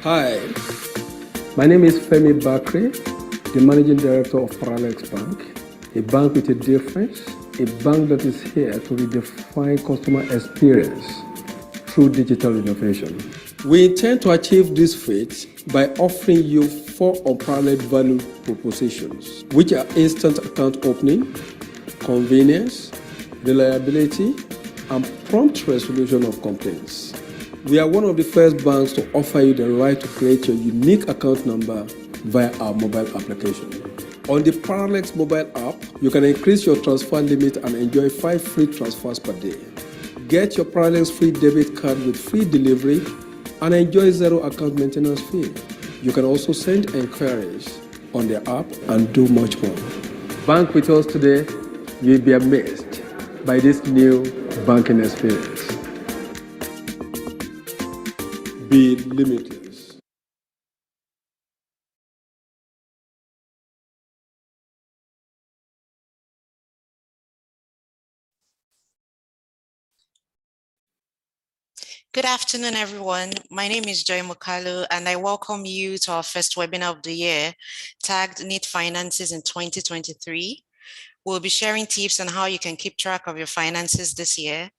Hi, my name is Femi Bakri, the Managing Director of Parallex Bank, a bank with a difference, a bank that is here to redefine customer experience through digital innovation. We intend to achieve this feat by offering you 4 unparalleled value propositions, which are instant account opening, convenience, reliability, and prompt resolution of complaints. We are one of the first banks to offer you the right to create your unique account number via our mobile application. On the Parallex mobile app, you can increase your transfer limit and enjoy 5 free transfers per day. Get your Parallex free debit card with free delivery and enjoy 0 account maintenance fee. You can also send enquiries on the app and do much more. Bank with us today, you'll be amazed by this new banking experience. Be limitless. Good afternoon, everyone. My name is Joy Mukalu, and I welcome you to our first webinar of the year, tagged Need Finances in 2023. We'll be sharing tips on how you can keep track of your finances this year.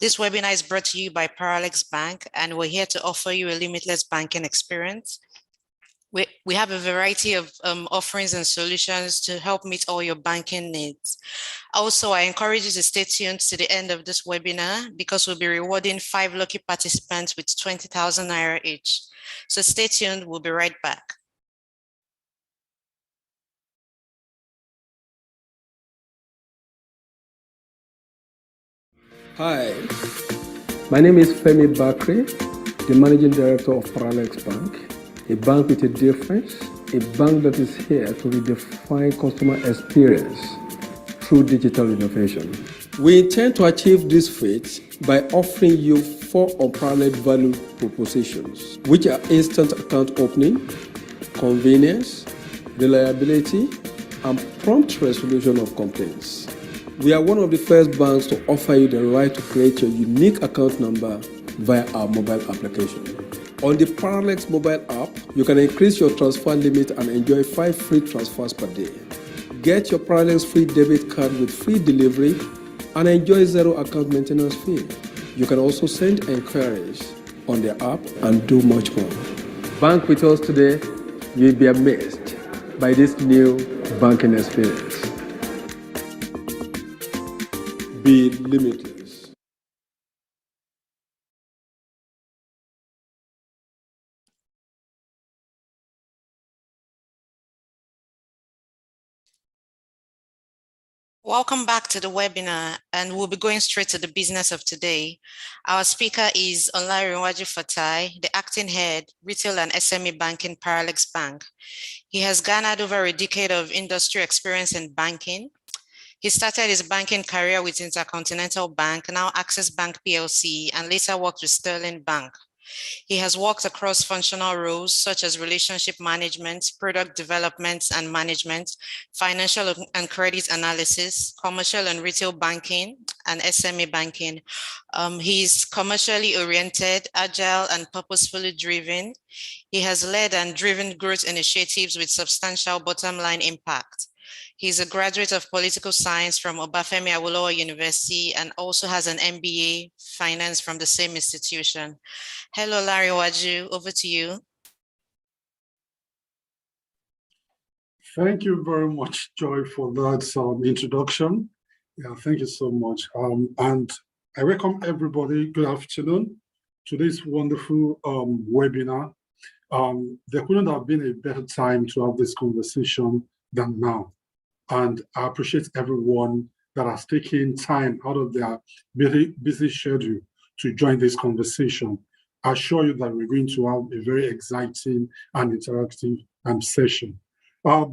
This webinar is brought to you by Parallex Bank, and we're here to offer you a limitless banking experience. We have a variety of offerings and solutions to help meet all your banking needs. Also, I encourage you to stay tuned to the end of this webinar because we'll be rewarding 5 lucky participants with 20,000 Naira each. So stay tuned, we'll be right back. Hi, my name is Femi Bakri, the Managing Director of Parallex Bank, a bank with a difference, a bank that is here to redefine customer experience through digital innovation. We intend to achieve this feat by offering you 4 unparalleled value propositions, which are instant account opening, convenience, reliability, and prompt resolution of complaints. We are one of the first banks to offer you the right to create your unique account number via our mobile application. On the Parallex mobile app, you can increase your transfer limit and enjoy 5 free transfers per day. Get your Parallex free debit card with free delivery and enjoy 0 account maintenance fee. You can also send enquiries on the app and do much more. Bank with us today, you'll be amazed by this new banking experience. Be limitless. Welcome back to the webinar, and we'll be going straight to the business of today. Our speaker is Olanrewaju Fatai, the acting head, Retail and SME Banking, Parallex Bank. He has garnered over a decade of industry experience in banking. He started his banking career with Intercontinental Bank, now Access Bank PLC, and later worked with Sterling Bank. He has worked across functional roles such as relationship management, product development and management, financial and credit analysis, commercial and retail banking, and SME banking. He's commercially oriented, agile, and purposefully driven. He has led and driven growth initiatives with substantial bottom line impact. He's a graduate of political science from Obafemi Awolowo University and also has an MBA finance from the same institution. Hello, Olanrewaju, over to you. Thank you very much, Joy, for that introduction. Yeah, thank you so much. And I welcome everybody. Good afternoon to this wonderful webinar. There couldn't have been a better time to have this conversation than now. And I appreciate everyone that has taken time out of their busy schedule to join this conversation. I assure you that we're going to have a very exciting and interactive session.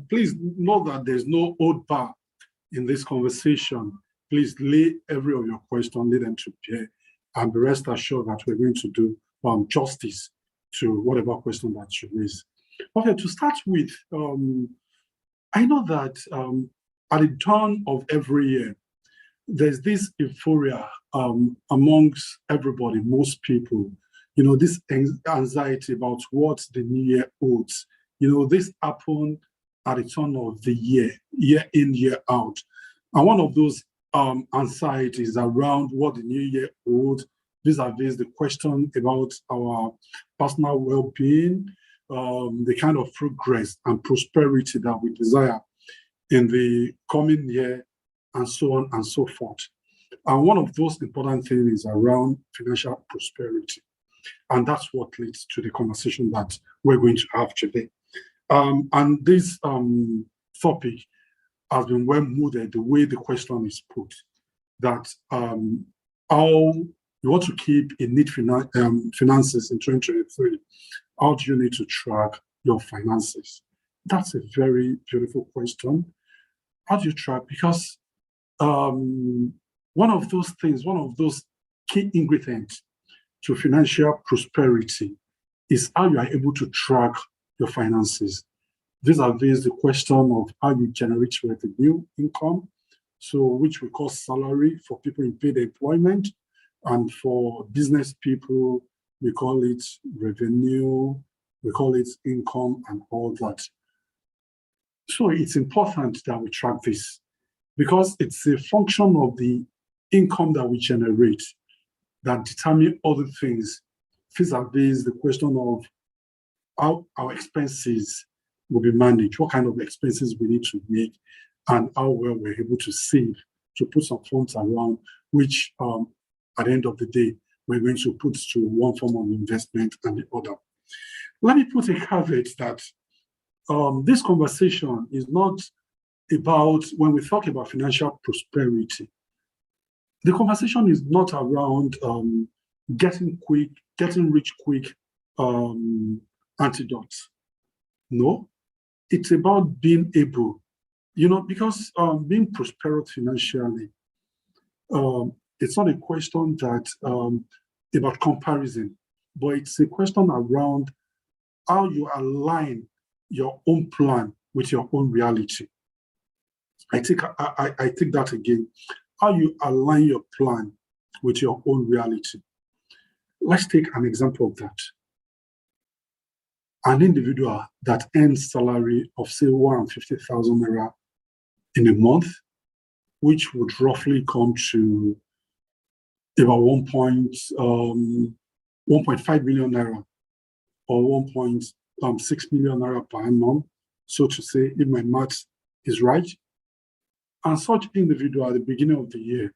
Please note that there's no hold back in this conversation. Please lay every of your questions, lay them to bear, and be rest assured that we're going to do justice to whatever question that you raise. Okay, to start with, I know that at the dawn of every year, there's this euphoria amongst everybody, most people, this anxiety about what the new year holds. This happened at the turn of the year in, year out. And one of those anxieties around what the new year holds, vis-a-vis the question about our personal well-being, the kind of progress and prosperity that we desire in the coming year, and so on and so forth. And one of those important things is around financial prosperity. And that's what leads to the conversation that we're going to have today. And this topic has been well molded the way the question is put, that how you want to keep a neat finances in 2023. How do you need to track your finances? That's a very beautiful question. How do you track? Because one of those things, one of those key ingredients to financial prosperity is how you are able to track your finances. Vis-a-vis the question of how you generate revenue, income, so which we call salary for people in paid employment, and for business people, we call it revenue, we call it income, and all that. So it's important that we track this, because it's a function of the income that we generate that determine other things, vis-a-vis the question of how our expenses will be managed, what kind of expenses we need to make, and how well we're able to save, to put some funds around, which at the end of the day, we're going to put to one form of investment and the other. Let me put a caveat that this conversation is not about, when we talk about financial prosperity, the conversation is not around getting rich quick antidotes. No, it's about being able, because being prosperous financially, it's not a question that about comparison, but it's a question around how you align your own plan with your own reality. I take that again. How you align your plan with your own reality. Let's take an example of that. An individual that earns salary of, say, 150,000 naira in a month, which would roughly come to about 1.5 million naira, or 1.6 million naira per annum, so to say, if my math is right. And such individual at the beginning of the year,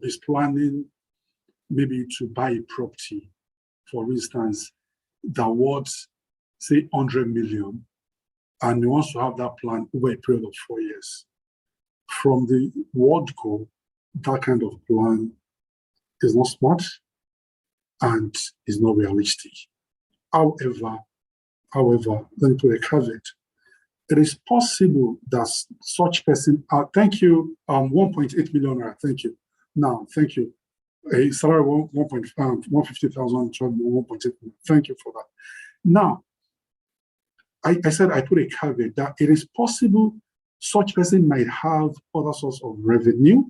is planning maybe to buy a property, for instance, that worth, say, 100 million, and he wants to have that plan over a period of 4 years. From the word go, that kind of plan is not smart and is not realistic. However, let me put a caveat. It is possible that such person, thank you, 1.8 million, thank you. Now, thank you. A salary of 150,000, 1.8 million. Thank you for that. Now, I said I put a caveat that it is possible such person might have other source of revenue,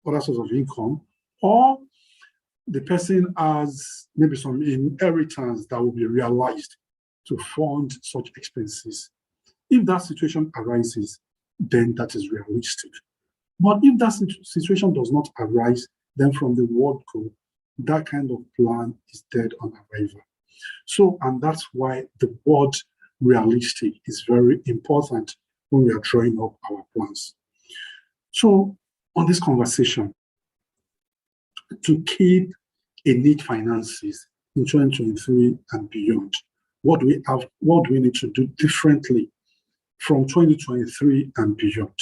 other source of income, or the person has maybe some inheritance that will be realized to fund such expenses. If that situation arises, then that is realistic. But if that situation does not arise, then from the word go, that kind of plan is dead on arrival. So, and that's why the word realistic is very important when we are drawing up our plans. So, on this conversation, to keep a neat finances in 2023 and beyond, what do we need to do differently from 2023 and beyond?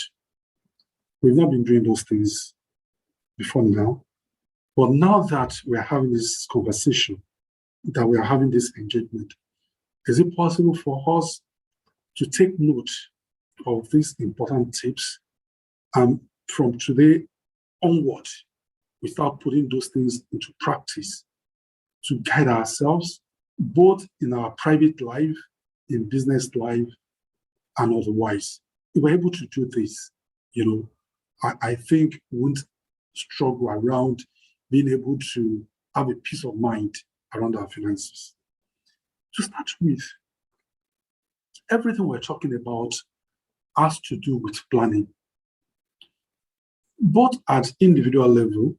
We've not been doing those things before now, but now that we're having this conversation, that we are having this engagement, is it possible for us to take note of these important tips, and from today onward, we start putting those things into practice to guide ourselves, both in our private life, in business life, and otherwise? If we're able to do this, I think we won't struggle around being able to have a peace of mind around our finances. To start with, everything we're talking about has to do with planning, both at individual level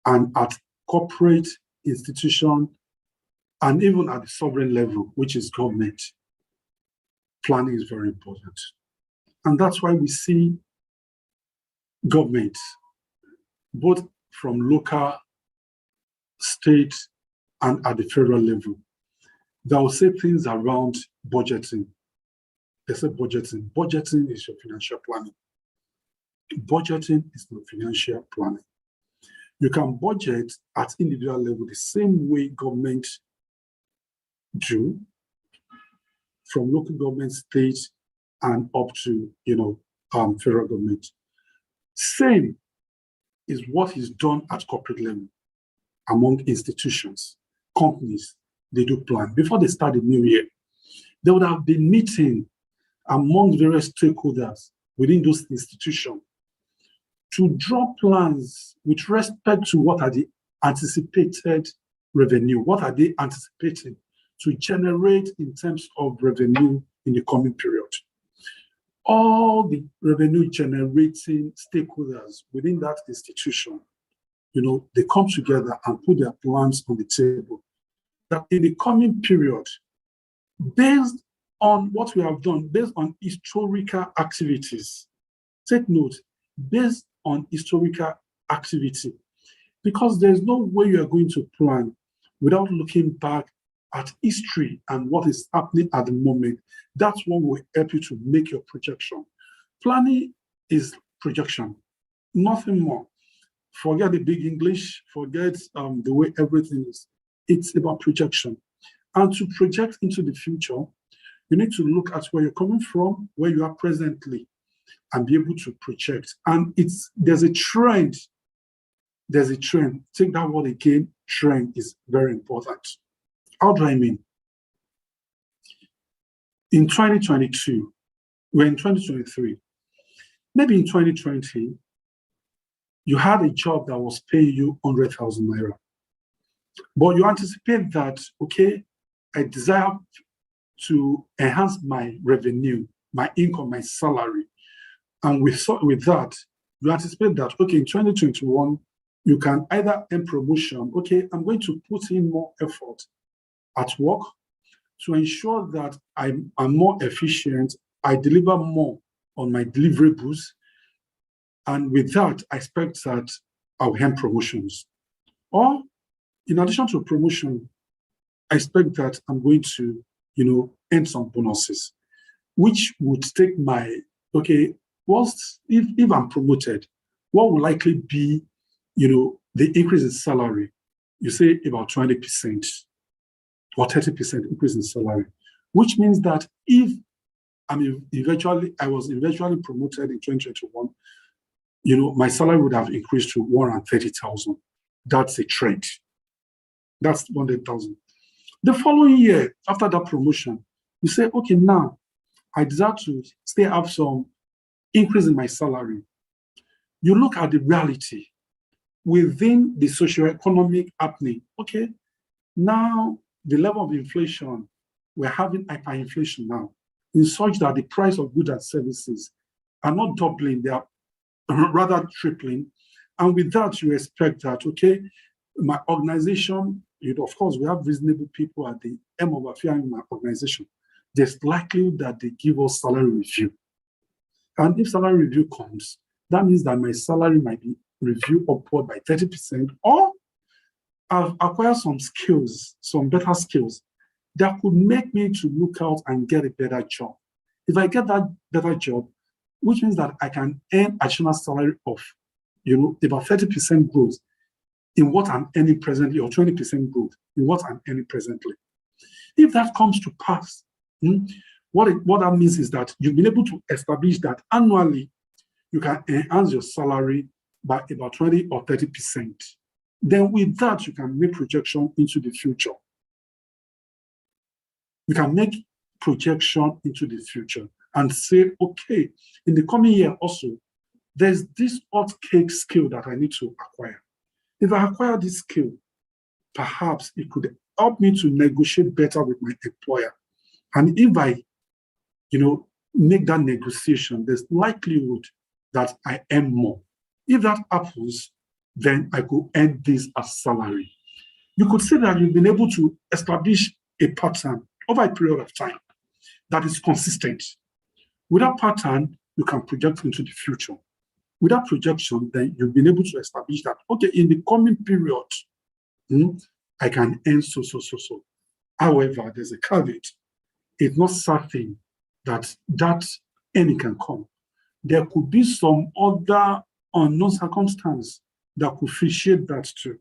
and at corporate institution, and even at the sovereign level, which is government. Planning is very important. And that's why we see governments, both from local, state, and at the federal level, they will say things around budgeting. They say budgeting. Budgeting is your financial planning. Budgeting is not financial planning. You can budget at individual level the same way government do, from local government, state, and up to federal government. Same is what is done at corporate level among institutions, companies. They do plan before they start the new year. There would have been meeting among various stakeholders within those institutions to draw plans with respect to what are the anticipated revenue, what are they anticipating to generate in terms of revenue in the coming period. All the revenue generating stakeholders within that institution, they come together and put their plans on the table. That in the coming period, based on what we have done, based on historical activities, take note, based on historical activity, because there's no way you are going to plan without looking back at history and what is happening at the moment. That's what will help you to make your projection. Planning is projection, nothing more. Forget the big English, forget the way everything is. It's about projection. And to project into the future, you need to look at where you're coming from, where you are presently, and be able to project. And there's a trend. There's a trend. Take that word again. Trend is very important. How do I mean? In 2022, we're in 2023. Maybe in 2020, you had a job that was paying you 100,000 naira. But you anticipate that, okay, I desire to enhance my revenue, my income, my salary. And with that, you anticipate that, okay, in 2021, you can either earn promotion. Okay, I'm going to put in more effort at work to ensure that I'm more efficient, I deliver more on my deliverables, and with that, I expect that I'll earn promotions. Or, in addition to promotion, I expect that I'm going to, earn some bonuses, which would take my, okay, if I'm promoted, what will likely be, the increase in salary? You say about 20%. Or 30% increase in salary, which means that if I was eventually promoted in 2021, my salary would have increased to 130,000. That's a trend. That's 100,000. The following year, after that promotion, you say, okay, now I desire to still have some increase in my salary. You look at the reality within the socioeconomic happening. Okay, now the level of inflation, we're having hyperinflation now, in such that the price of goods and services are not doubling, they are rather tripling. And with that, you expect that, okay, my organization, of course, we have reasonable people at the end of affairs in my organization. There's likelihood that they give us salary review. And if salary review comes, that means that my salary might be reviewed upward by 30%, or I've acquired some skills, some better skills that could make me to look out and get a better job. If I get that better job, which means that I can earn additional salary of, about 30% growth in what I'm earning presently, or 20% growth in what I'm earning presently. If that comes to pass, what that means is that you've been able to establish that annually you can enhance your salary by about 20 or 30%. Then with that, you can make projection into the future. You can make projection into the future and say, okay, in the coming year also, there's this hot cake skill that I need to acquire. If I acquire this skill, perhaps it could help me to negotiate better with my employer. And if I, make that negotiation, there's likelihood that I earn more. If that happens, then I could earn this as salary. You could say that you've been able to establish a pattern over a period of time that is consistent. With that pattern, you can project into the future. With that projection, then you've been able to establish that, okay, in the coming period, I can earn so. However, there's a caveat. It's not certain that earning can come. There could be some other unknown circumstance that could vitiate that too.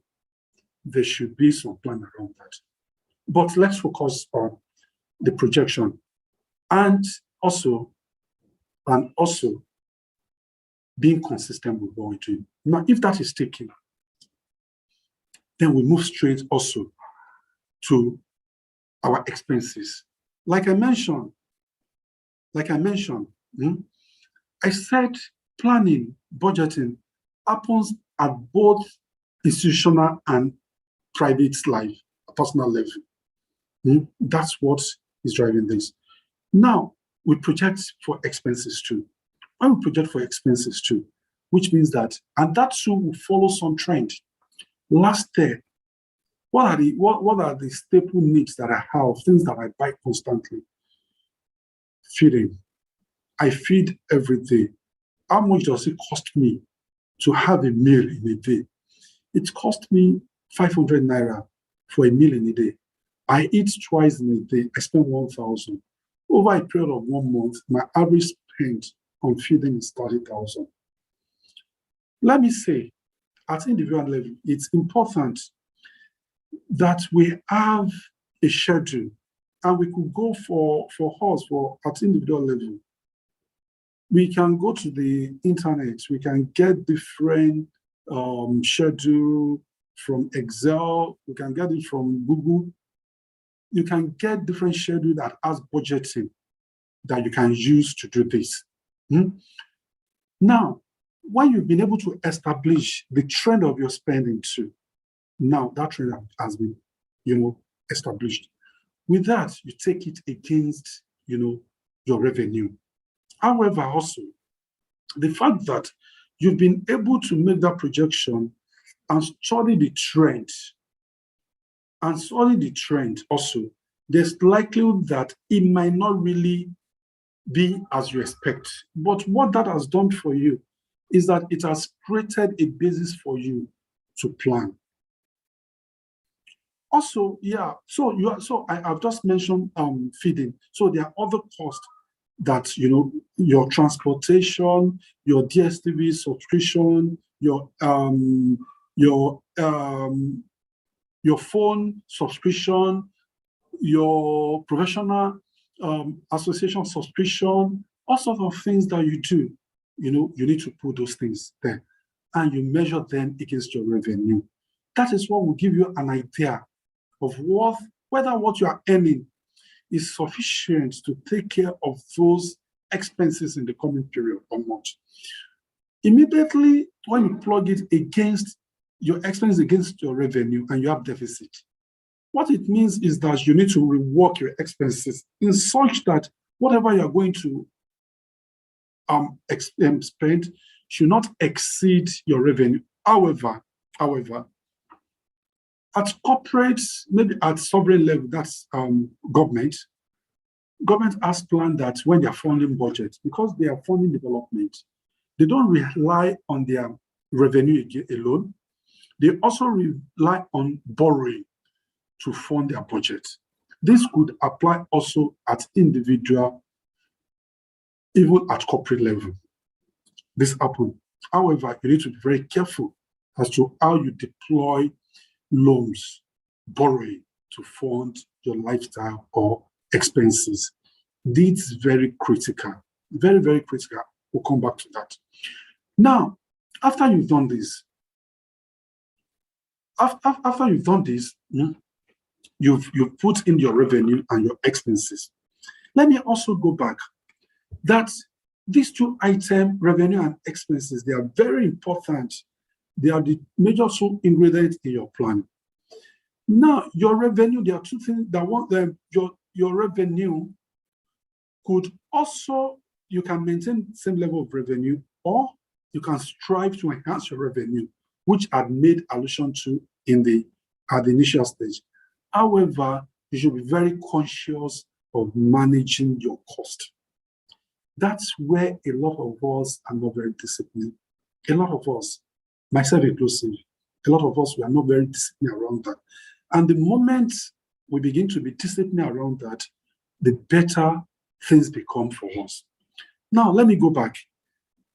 There should be some plan around that. But let's focus on the projection and also being consistent with what we're doing. Now, if that is taken, then we move straight also to our expenses. Like I mentioned, I said planning, budgeting happens at both institutional and private life, personal level. That's what is driving this. Now, we project for expenses too. When we project for expenses too, which means that, and that too will follow some trend. Last year, what are the staple needs that I have, things that I buy constantly? Feeding. I feed every day. How much does it cost me to have a meal in a day? It costs me 500 naira for a meal in a day. I eat twice in a day. I spend 1,000. Over a period of 1 month, my average spend on feeding is 30,000. Let me say, at individual level, it's important that we have a schedule, and we could go for at individual level. We can go to the internet. We can get different schedule from Excel. We can get it from Google. You can get different schedule that has budgeting that you can use to do this. Now, when you've been able to establish the trend of your spending too, now that trend has been, established. With that, you take it against, your revenue. However, also, the fact that you've been able to make that projection and study the trend, also, there's likelihood that it might not really be as you expect. But what that has done for you is that it has created a basis for you to plan. Also, I've just mentioned feeding. So there are other costs that, your transportation, your DSTV subscription, your phone subscription, your professional association subscription, all sorts of things that you do. You need to put those things there, and you measure them against your revenue. That is what will give you an idea of whether what you are earning is sufficient to take care of those expenses in the coming period or not. Immediately, when you plug it against your expense against your revenue and you have deficit, what it means is that you need to rework your expenses in such that whatever you're going to spend should not exceed your revenue. However, at corporates, maybe at sovereign level, that's government has planned that when they are funding budgets, because they are funding development, they don't rely on their revenue alone. They also rely on borrowing to fund their budget. This could apply also at individual, even at corporate level. This happens. However, you need to be very careful as to how you deploy loans, borrowing to fund your lifestyle or expenses. This is very critical, very, very critical. We'll come back to that. Now, after you've done this, you've put in your revenue and your expenses. Let me also go back that these two items, revenue and expenses, they are very important. They are the major two ingredients in your plan. Now, your revenue, there are two things that your revenue could also, you can maintain the same level of revenue, or you can strive to enhance your revenue, which I made allusion to at the initial stage. However, you should be very conscious of managing your cost. That's where a lot of us are not very disciplined. A lot of us, myself inclusive, a lot of us, we are not very disciplined around that. And the moment we begin to be disciplined around that, the better things become for us. Now, let me go back.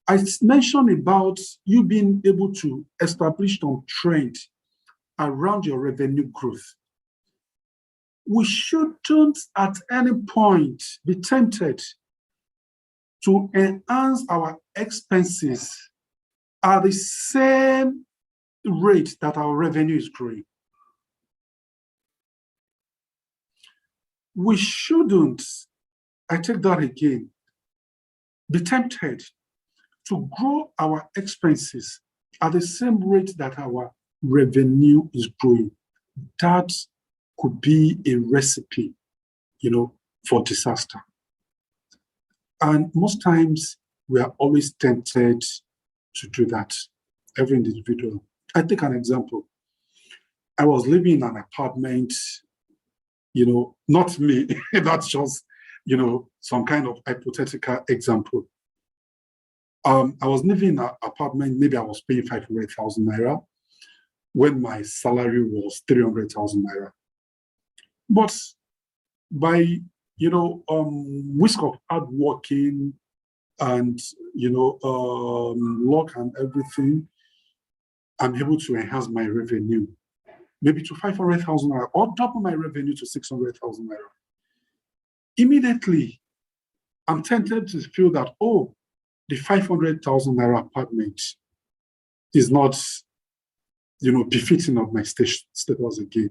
I mentioned about you being able to establish some trend around your revenue growth. We shouldn't at any point be tempted to enhance our expenses at the same rate that our revenue is growing. We shouldn't, I take that again, be tempted to grow our expenses at the same rate that our revenue is growing. That could be a recipe, for disaster. And most times we are always tempted to do that, every individual. I take an example. I was living in an apartment, not me, that's just, some kind of hypothetical example. I was living in an apartment, maybe I was paying 500,000 naira when my salary was 300,000 naira. But by, whisk of hard working and, luck and everything, I'm able to enhance my revenue, maybe to 500,000 naira, or double my revenue to 600,000 naira. Immediately, I'm tempted to feel that, the 500,000 naira apartment is not, befitting of my status again.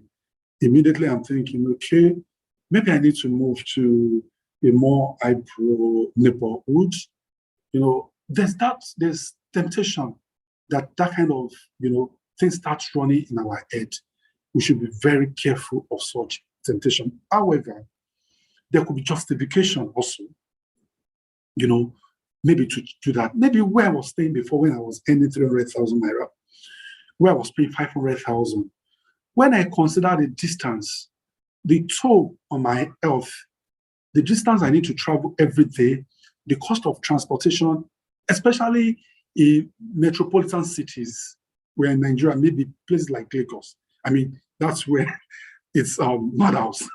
Immediately, I'm thinking, okay, maybe I need to move to a more high-pro neighborhood. There's temptation that kind of, thing starts running in our head. We should be very careful of such temptation. However, there could be justification also, maybe to do that. Maybe where I was staying before, when I was earning 300,000 naira, where I was paying 500,000. When I consider the distance, the toll on my health, the distance I need to travel every day, the cost of transportation, especially in metropolitan cities, where in Nigeria, maybe places like Lagos. I mean, that's where it's madhouse.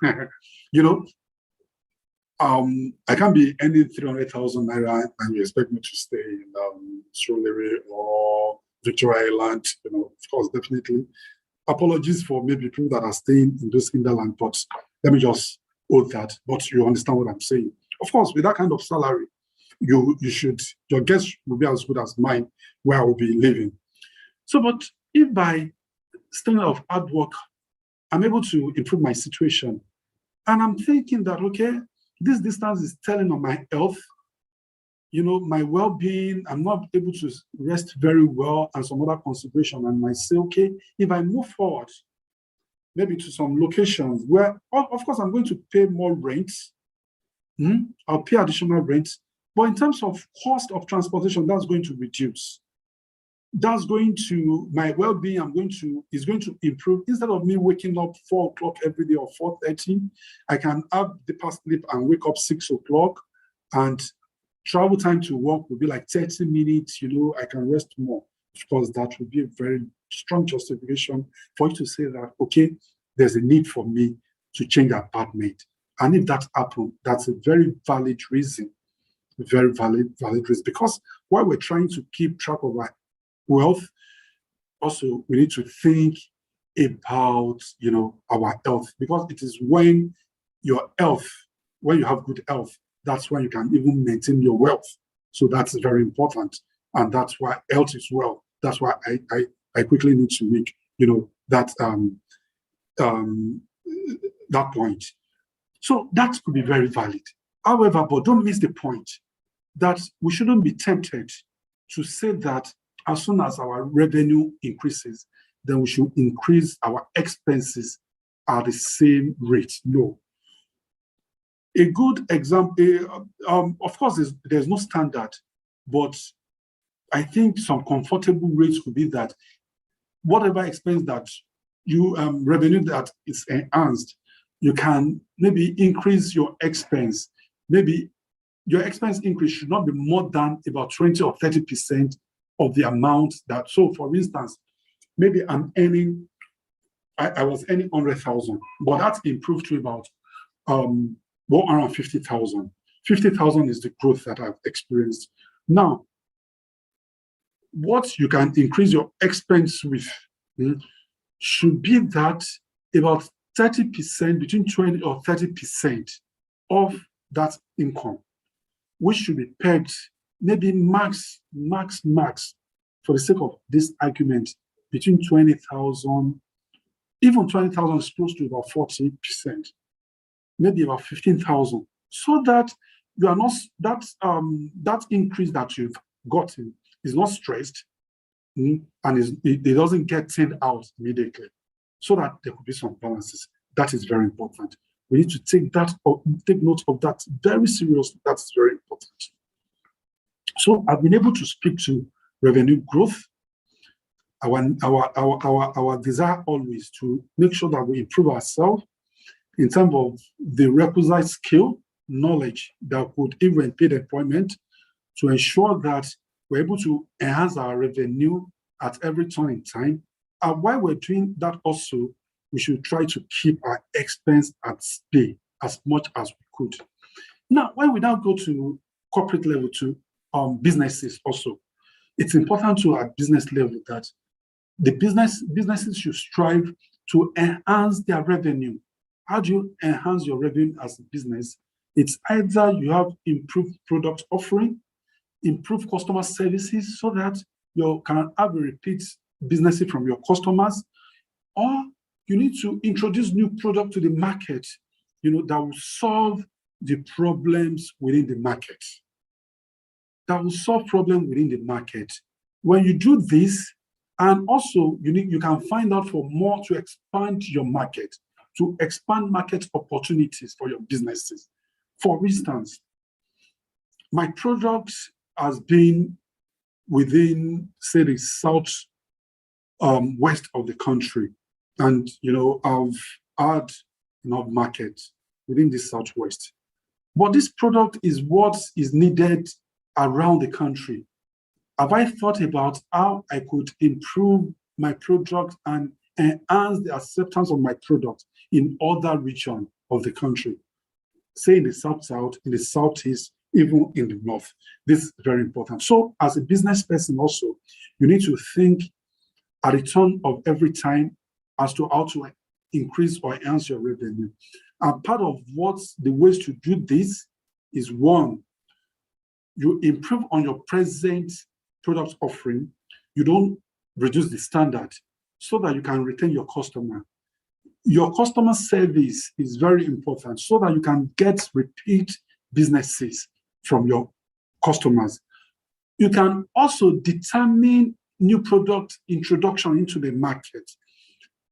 I can't be earning 300,000 naira and you expect me to stay in Surulere or Victoria Island. Of course, definitely. Apologies for maybe people that are staying in those hinterland, but let me just hold that. But you understand what I'm saying. Of course, with that kind of salary, your guess will be as good as mine where I will be living. So, but if by standard of hard work, I'm able to improve my situation, and I'm thinking that, okay, this distance is telling on my health, my well-being, I'm not able to rest very well, and some other consideration, and might say, okay, if I move forward, maybe to some locations where, of course, I'm going to pay more rent, I'll pay additional rent, but in terms of cost of transportation, that's going to reduce. That's going to, my well-being, is going to improve. Instead of me waking up 4 o'clock every day or 4:30, I can have deeper sleep and wake up 6 o'clock, and travel time to work will be like 30 minutes, I can rest more. Of course, that would be a very strong justification for you to say that, okay, there's a need for me to change apartment. And if that happens, that's a very valid reason, because while we're trying to keep track of our wealth, also we need to think about, our health, because it is when you have good health, that's when you can even maintain your wealth. So that's very important. And that's why health is wealth. That's why I quickly need to make, that point. So that could be very valid. However, but don't miss the point that we shouldn't be tempted to say that as soon as our revenue increases, then we should increase our expenses at the same rate. No. A good example, of course, there's no standard, but I think some comfortable rates could be that whatever expense that you revenue that is enhanced, you can maybe increase your expense. Maybe your expense increase should not be more than about 20 or 30% of the amount that. So, for instance, maybe I'm earning, I was earning 100,000, but that's improved to about 150,000. 50,000 is the growth that I've experienced. Now, what you can increase your expense with should be that about 30%, between 20 or 30% of that income, which should be pegged maybe max, for the sake of this argument, between 20,000, even 20,000 is close to about 40%, maybe about 15,000, so that you are not, that increase that you've gotten is not stressed, and it doesn't get turned out immediately, so that there could be some balances. That is very important. We need to take note of that very seriously. That's very important. So I've been able to speak to revenue growth. Our desire always to make sure that we improve ourselves in terms of the requisite skill, knowledge that would even paid employment, to ensure that we're able to enhance our revenue at every turn in time. And while we're doing that also, we should try to keep our expense at bay as much as we could. Now, when we now go to corporate level, to businesses also, it's important to at business level that the businesses should strive to enhance their revenue. How do you enhance your revenue as a business? It's either you have improved product offering, improve customer services so that you can have a repeat business from your customers, or you need to introduce new product to the market, that will solve the problems within the market. When you do this, and also you can find out for more to expand your market, to expand market opportunities for your businesses. For instance, my product has been within, say, the south west of the country, and I've had enough market within the southwest. But this product is what is needed around the country. Have I thought about how I could improve my product and enhance the acceptance of my product in other regions of the country? Say in the south, in the southeast, even in the north. This is very important. So as a business person also, you need to think at the turn of every time as to how to increase or enhance your revenue. And part of the ways to do this is, one, you improve on your present product offering. You don't reduce the standard so that you can retain your customer. Your customer service is very important so that you can get repeat businesses from your customers. You can also determine new product introduction into the market,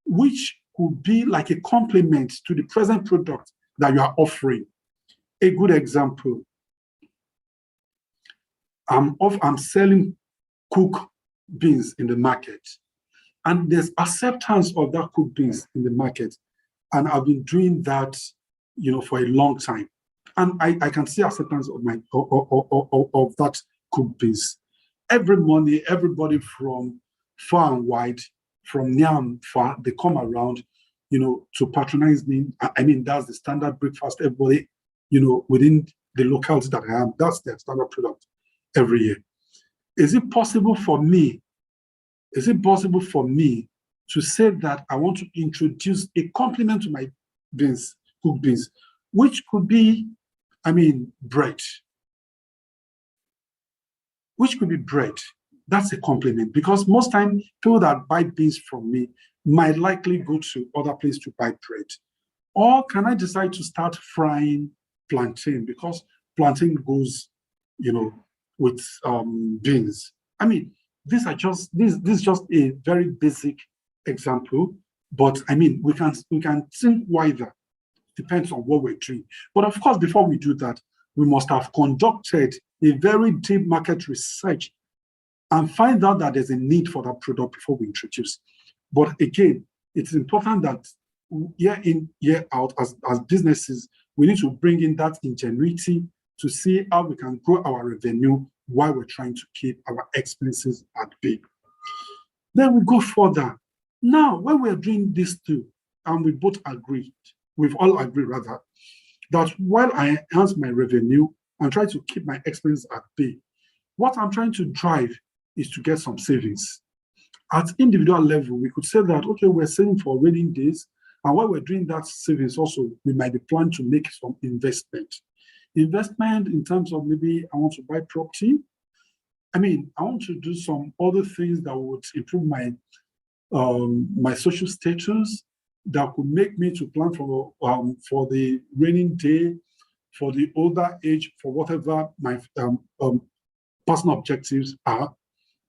which could be like a complement to the present product that you are offering. A good example, I'm selling cooked beans in the market, and there's acceptance of that cooked beans in the market, and I've been doing that, for a long time, and I can see acceptance of of that cooked beans. Every morning, everybody from far and wide, from near and far, they come around, to patronize me. I mean, that's the standard breakfast. Everybody, within the locality that I am, that's their standard product every year. Is it possible for me to say that I want to introduce a complement to my beans, cooked beans, which could be, bread? Which could be bread. That's a compliment, because most times people that buy beans from me might likely go to other places to buy bread. Or can I decide to start frying plantain, because plantain goes, with beans? This is just a very basic example, But I mean, we can think wider. Depends on what we're doing. But of course, before we do that, we must have conducted a very deep market research and find out that there's a need for that product before we introduce. But again, it's important that year in, year out, as businesses, we need to bring in that ingenuity to see how we can grow our revenue while we're trying to keep our expenses at bay. Then we go further. Now, when we're doing this too, and we both agreed, we've all agreed rather, that while I enhance my revenue and try to keep my expenses at bay, what I'm trying to drive is to get some savings. At individual level, we could say that, okay, we're saving for rainy days, and while we're doing that savings also, we might be planning to make some investment. Investment in terms of maybe I want to buy property. I mean, I want to do some other things that would improve my my social status, that could make me to plan for the raining day, for the older age, for whatever my personal objectives are.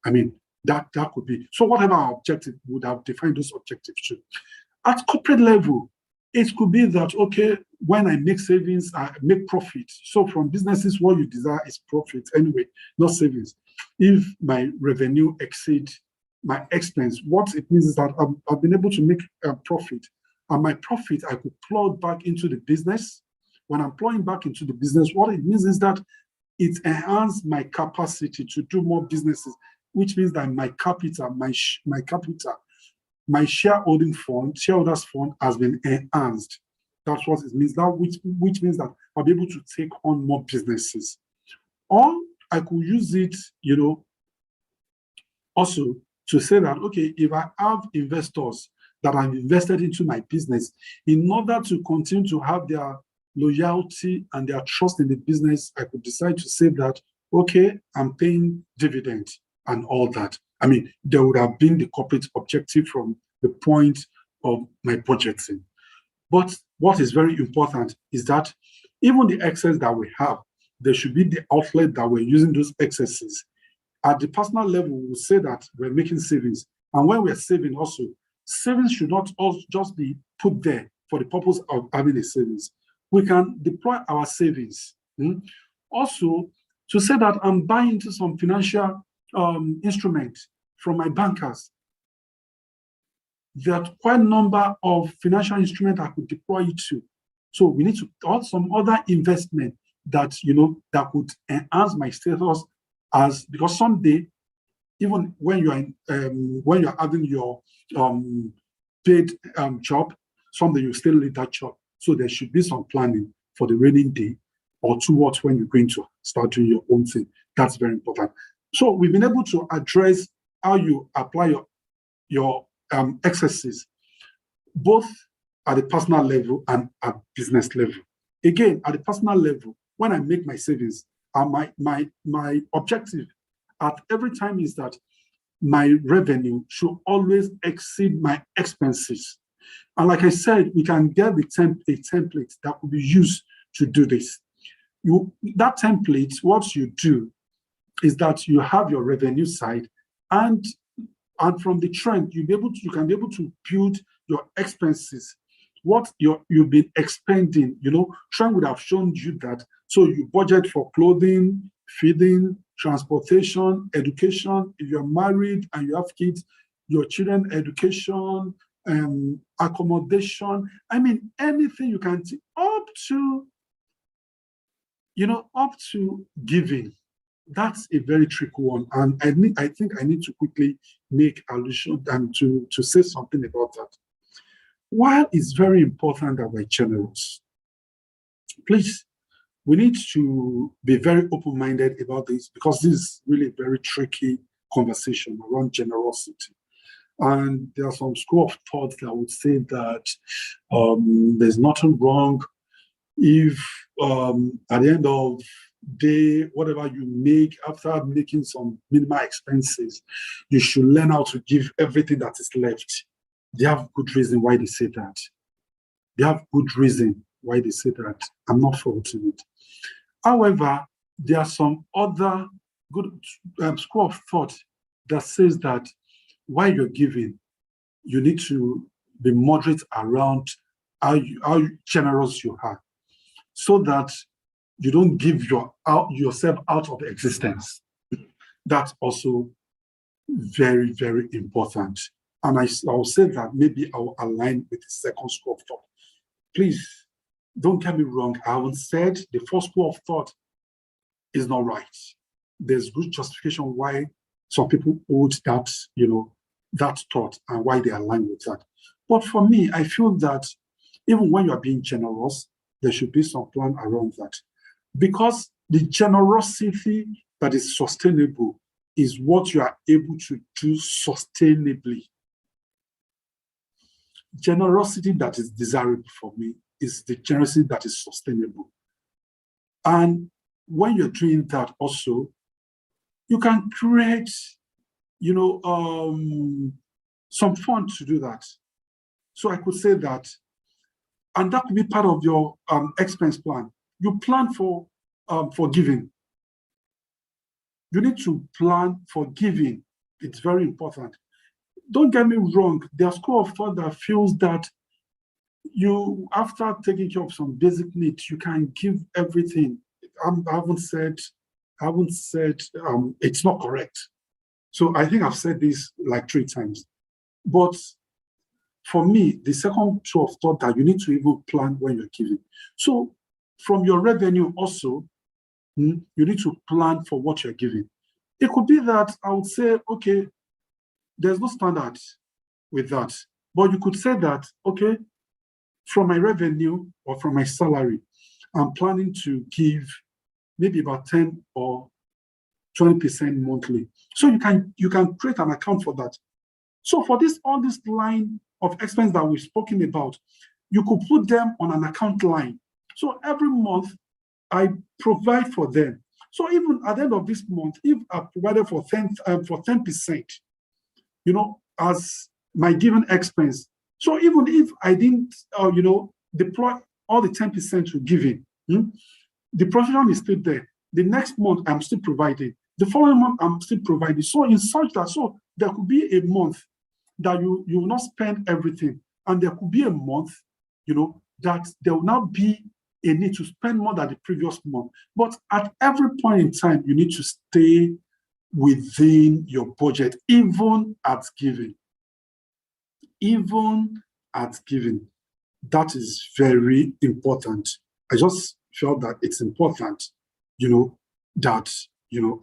I mean, that could be. So whatever our objective would have defined those objectives too. At corporate level, it could be that, okay, when I make savings, I make profit. So from businesses, what you desire is profit anyway, not savings. If my revenue exceeds my expense, what it means is that I've been able to make a profit. And my profit, I could plug back into the business. When I'm plowing back into the business, what it means is that it enhances my capacity to do more businesses, which means that my capital, my shareholders fund has been enhanced. That's what it means. That which means that I'll be able to take on more businesses. Or I could use it, also to say that, okay, if I have investors that have invested into my business, in order to continue to have their loyalty and their trust in the business, I could decide to say that, okay, I'm paying dividend and all that. I mean, there would have been the corporate objective from the point of my budgeting. But what is very important is that even the excess that we have, there should be the outlet that we're using those excesses. At the personal level, we say that we're making savings. And when we're saving also, savings should not also just be put there for the purpose of having a savings. We can deploy our savings. Also, to say that I'm buying into some financial instrument from my bankers. There are quite a number of financial instruments I could deploy it to. So we need to add some other investment that that could enhance my status, because someday, even when you're having your paid job, someday you still need that job. So there should be some planning for the raining day or towards when you're going to start doing your own thing. That's very important. So we've been able to address how you apply your excesses, both at the personal level and at business level. Again, at the personal level, when I make my savings, my objective at every time is that my revenue should always exceed my expenses. And like I said, we can get a template that could be used to do this. That template, what you do is that you have your revenue side, and from the trend, you can be able to build your expenses. What you've been expending, trend would have shown you that. So you budget for clothing, feeding, transportation, education. If you're married and you have kids, your children education, accommodation. I mean, anything you can see, up to giving. That's a very tricky one, and I think I need to quickly make allusion and to say something about that. While it's very important that we're generous, please, we need to be very open-minded about this, because this is really a very tricky conversation around generosity. And there are some school of thought that would say that there's nothing wrong if at the end of day, whatever you make, after making some minimal expenses, you should learn how to give everything that is left. They have good reason why they say that. They have good reason why they say that. I'm not faulting it. However, there are some other good school of thought that says that while you're giving, you need to be moderate around how generous you are, so that you don't give yourself out of existence. That's also very, very important. And I'll say that maybe I'll align with the second school of thought. Please, don't get me wrong. I haven't said the first school of thought is not right. There's good justification why some people hold that, that thought and why they align with that. But for me, I feel that even when you are being generous, there should be some plan around that. Because the generosity that is sustainable is what you are able to do sustainably. Generosity that is desirable for me is the generosity that is sustainable. And when you're doing that also, you can create, some fun to do that. So I could say that, and that could be part of your expense plan. You plan for giving. You need to plan for giving. It's very important. Don't get me wrong. There's school of thought that feels that you, after taking care of some basic needs, you can give everything. I haven't said it's not correct. So I think I've said this like 3 times. But for me, the second school of thought that you need to even plan when you're giving. So from your revenue also, you need to plan for what you're giving. It could be that I would say, okay, there's no standard with that. But you could say that, okay, from my revenue or from my salary, I'm planning to give maybe about 10 or 20% monthly. So you can create an account for that. So for all this line of expense that we've spoken about, you could put them on an account line. So every month I provide for them. So even at the end of this month, if I provided for 10%, as my given expense. So even if I didn't, deploy all the 10% to giving, the provision is still there. The next month, I'm still providing. The following month, I'm still providing. So in such that, so there could be a month that you will not spend everything. And there could be a month, that there will not be a need to spend more than the previous month. But at every point in time, you need to stay within your budget, even at giving. Even at giving. That is very important. I just felt that it's important, that,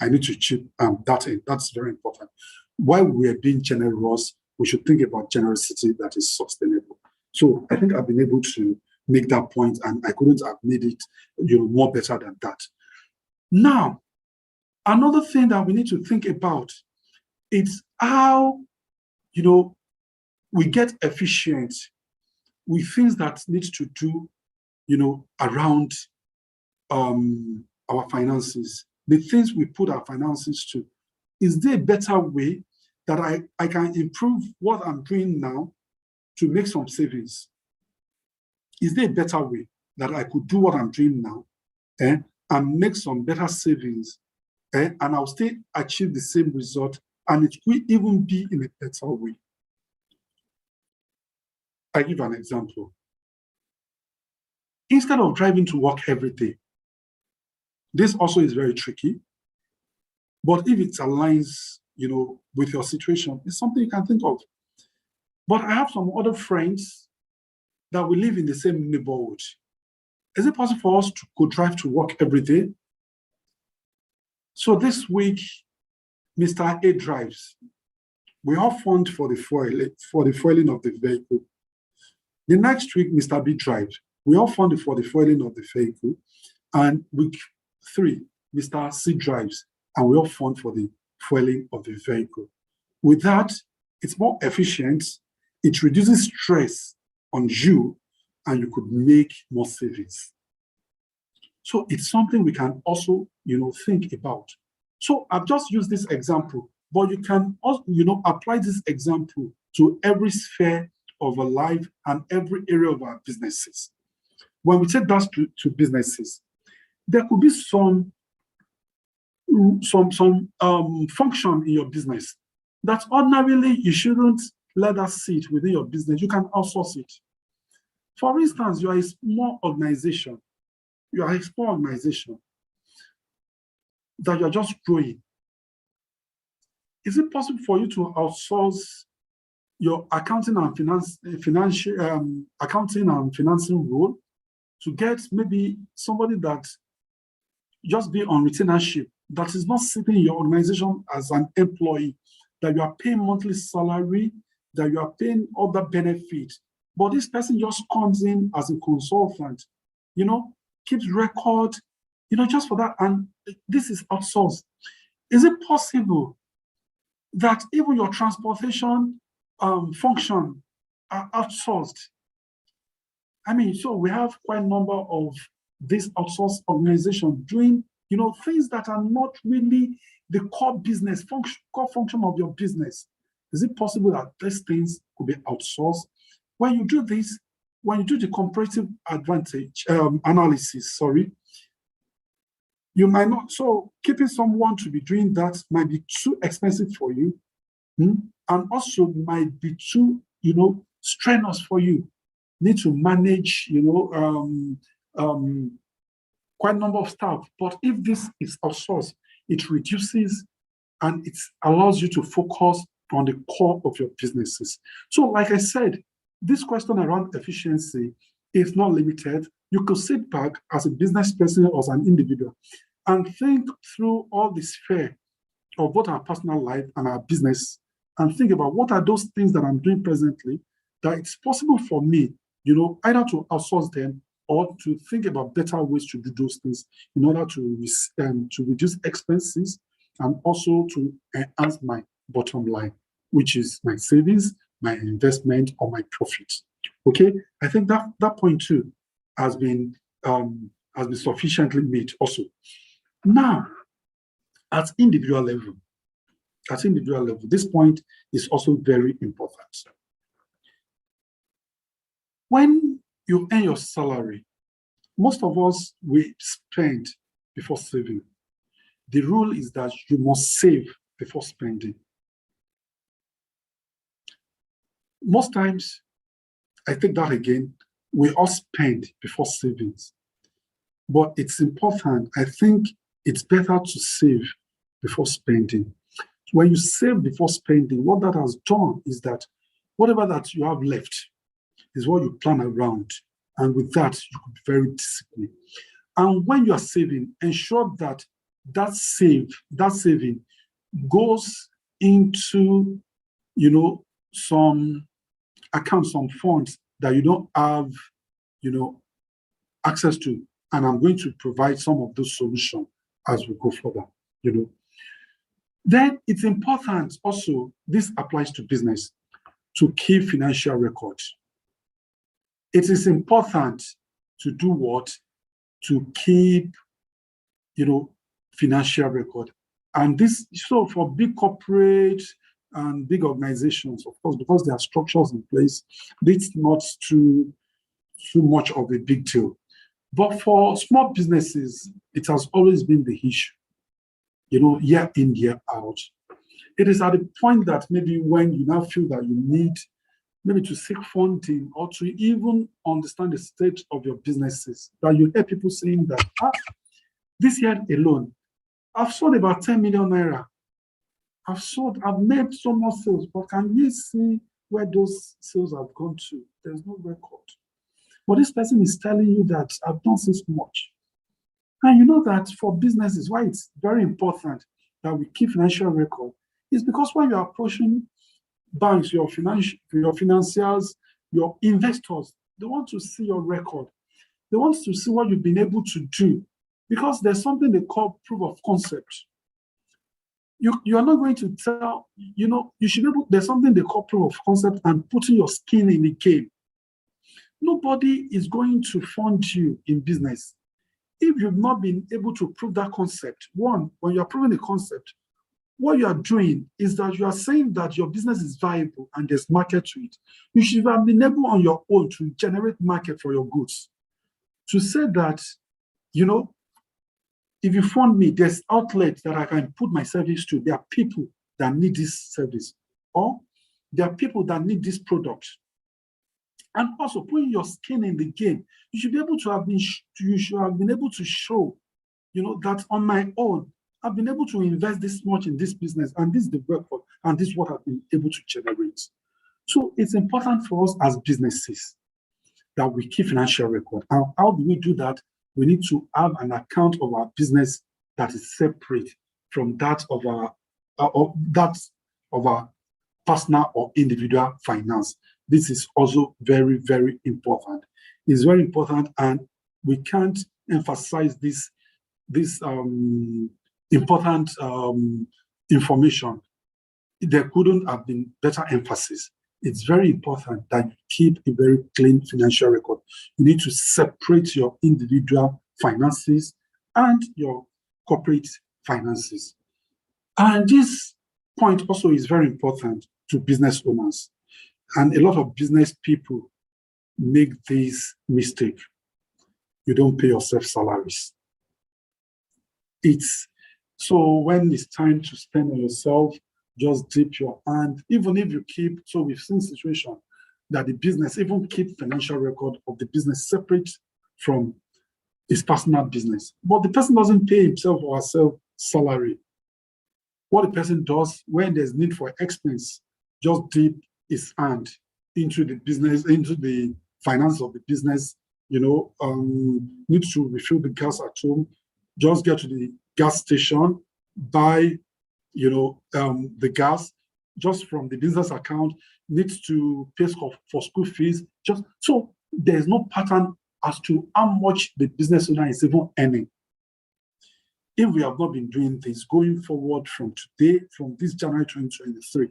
I need to chip that in. That's very important. While we are being generous, we should think about generosity that is sustainable. So I think I've been able to make that point, and I couldn't have made it, more better than that. Now, another thing that we need to think about is how, we get efficient with things that need to do, around our finances, the things we put our finances to. Is there a better way that I can improve what I'm doing now to make some savings? Is there a better way that I could do what I'm doing now and make some better savings and I'll still achieve the same result, and it will even be in a better way? I give an example. Instead of driving to work every day, this also is very tricky, but if it aligns, with your situation, it's something you can think of. But I have some other friends that we live in the same neighborhood. Is it possible for us to go drive to work every day? So this week, Mr. A drives. We all fund for the fueling of the vehicle. The next week, Mr. B drives. We all fund for the fueling of the vehicle. And week 3, Mr. C drives, and we all fund for the fueling of the vehicle. With that, it's more efficient. It reduces stress on you, and you could make more savings. So it's something we can also, think about. So I've just used this example, but you can also, apply this example to every sphere of our life and every area of our businesses. When we take that to businesses, there could be some function in your business that ordinarily you shouldn't let that sit within your business. You can outsource it. For instance, you are a small organization. You are a small organization that you're just growing. Is it possible for you to outsource your accounting and accounting and financing role to get maybe somebody that just be on retainership, that is not sitting in your organization as an employee, that you are paying monthly salary, that you are paying other benefits, but this person just comes in as a consultant, keeps record, just for that, and this is outsourced. Is it possible that even your transportation function are outsourced? I mean, so we have quite a number of these outsourced organizations doing, things that are not really the core business core function of your business. Is it possible that these things could be outsourced? When you do this, when you do the comparative advantage analysis, you might not. So keeping someone to be doing that might be too expensive for you, and also might be too, strenuous for you. Need to manage, quite a number of staff. But if this is outsourced, it reduces and it allows you to focus on the core of your businesses. So, like I said, this question around efficiency is not limited. You could sit back as a business person or as an individual and think through all the sphere of both our personal life and our business, and think about what are those things that I'm doing presently that it's possible for me, either to outsource them or to think about better ways to do those things in order to reduce expenses and also to enhance my bottom line, which is my savings, my investment, or my profit. Okay, I think that point too has been sufficiently made also. Now, at individual level, this point is also very important. When you earn your salary, most of us, we spend before saving. The rule is that you must save before spending. Most times, I take that again, we all spend before savings. But it's important, I think it's better to save before spending. When you save before spending, what that has done is that whatever that you have left is what you plan around. And with that, you could be very disciplined. And when you are saving, ensure that that saving goes into, some accounts, some funds that you don't have, access to. And I'm going to provide some of those solutions as we go further, Then it's important also, this applies to business, to keep financial records. It is important to do what? To keep, financial record. And this, so for big corporate and big organizations, of course, because there are structures in place, it's not too much of a big deal. But for small businesses, it has always been the issue, year in, year out. It is at the point that maybe when you now feel that you need maybe to seek funding or to even understand the state of your businesses, that you hear people saying that, this year alone, I've sold about 10 million naira. I've made so much sales, but can you see where those sales have gone to? There's no record. But this person is telling you that I've done this much. And you know that for businesses, why it's very important that we keep financial record is because when you're approaching banks, your financiers, your investors, they want to see your record. They want to see what you've been able to do, because there's something they call proof of concept. You are not going to tell, you should be able, there's something they call proof of concept and putting your skin in the game. Nobody is going to fund you in business if you've not been able to prove that concept. One, when you're proving the concept, what you are doing is that you are saying that your business is viable and there's market to it. You should have been able on your own to generate market for your goods. To say that, if you fund me, there's outlets that I can put my service to. There are people that need this service. Or There are people that need this product. And also putting your skin in the game. You should be able to have been, you should have been able to show, that on my own, I've been able to invest this much in this business, and this is the record, and this is what I've been able to generate. So it's important for us as businesses that we keep financial record. And how do we do that? We need to have an account of our business that is separate from that of our personal or individual finance. This is also very, very important. It's very important, and we can't emphasize this important information. There couldn't have been better emphasis. It's very important that you keep a very clean financial record. You need to separate your individual finances and your corporate finances. And this point also is very important to business owners. And a lot of business people make this mistake. You don't pay yourself salaries. So when it's time to spend on yourself, just dip your hand. Even if you keep, so we've seen situation that the business even keep financial record of the business separate from his personal business. But the person doesn't pay himself or herself salary. What the person does when there's need for expense, just dip his hand into the business, into the finance of the business, need to refill the gas at home, just get to the gas station, buy, the gas just from the business account, needs to pay for school fees. Just so there's no pattern as to how much the business owner is even earning. If we have not been doing this going forward from today, from this January 2023,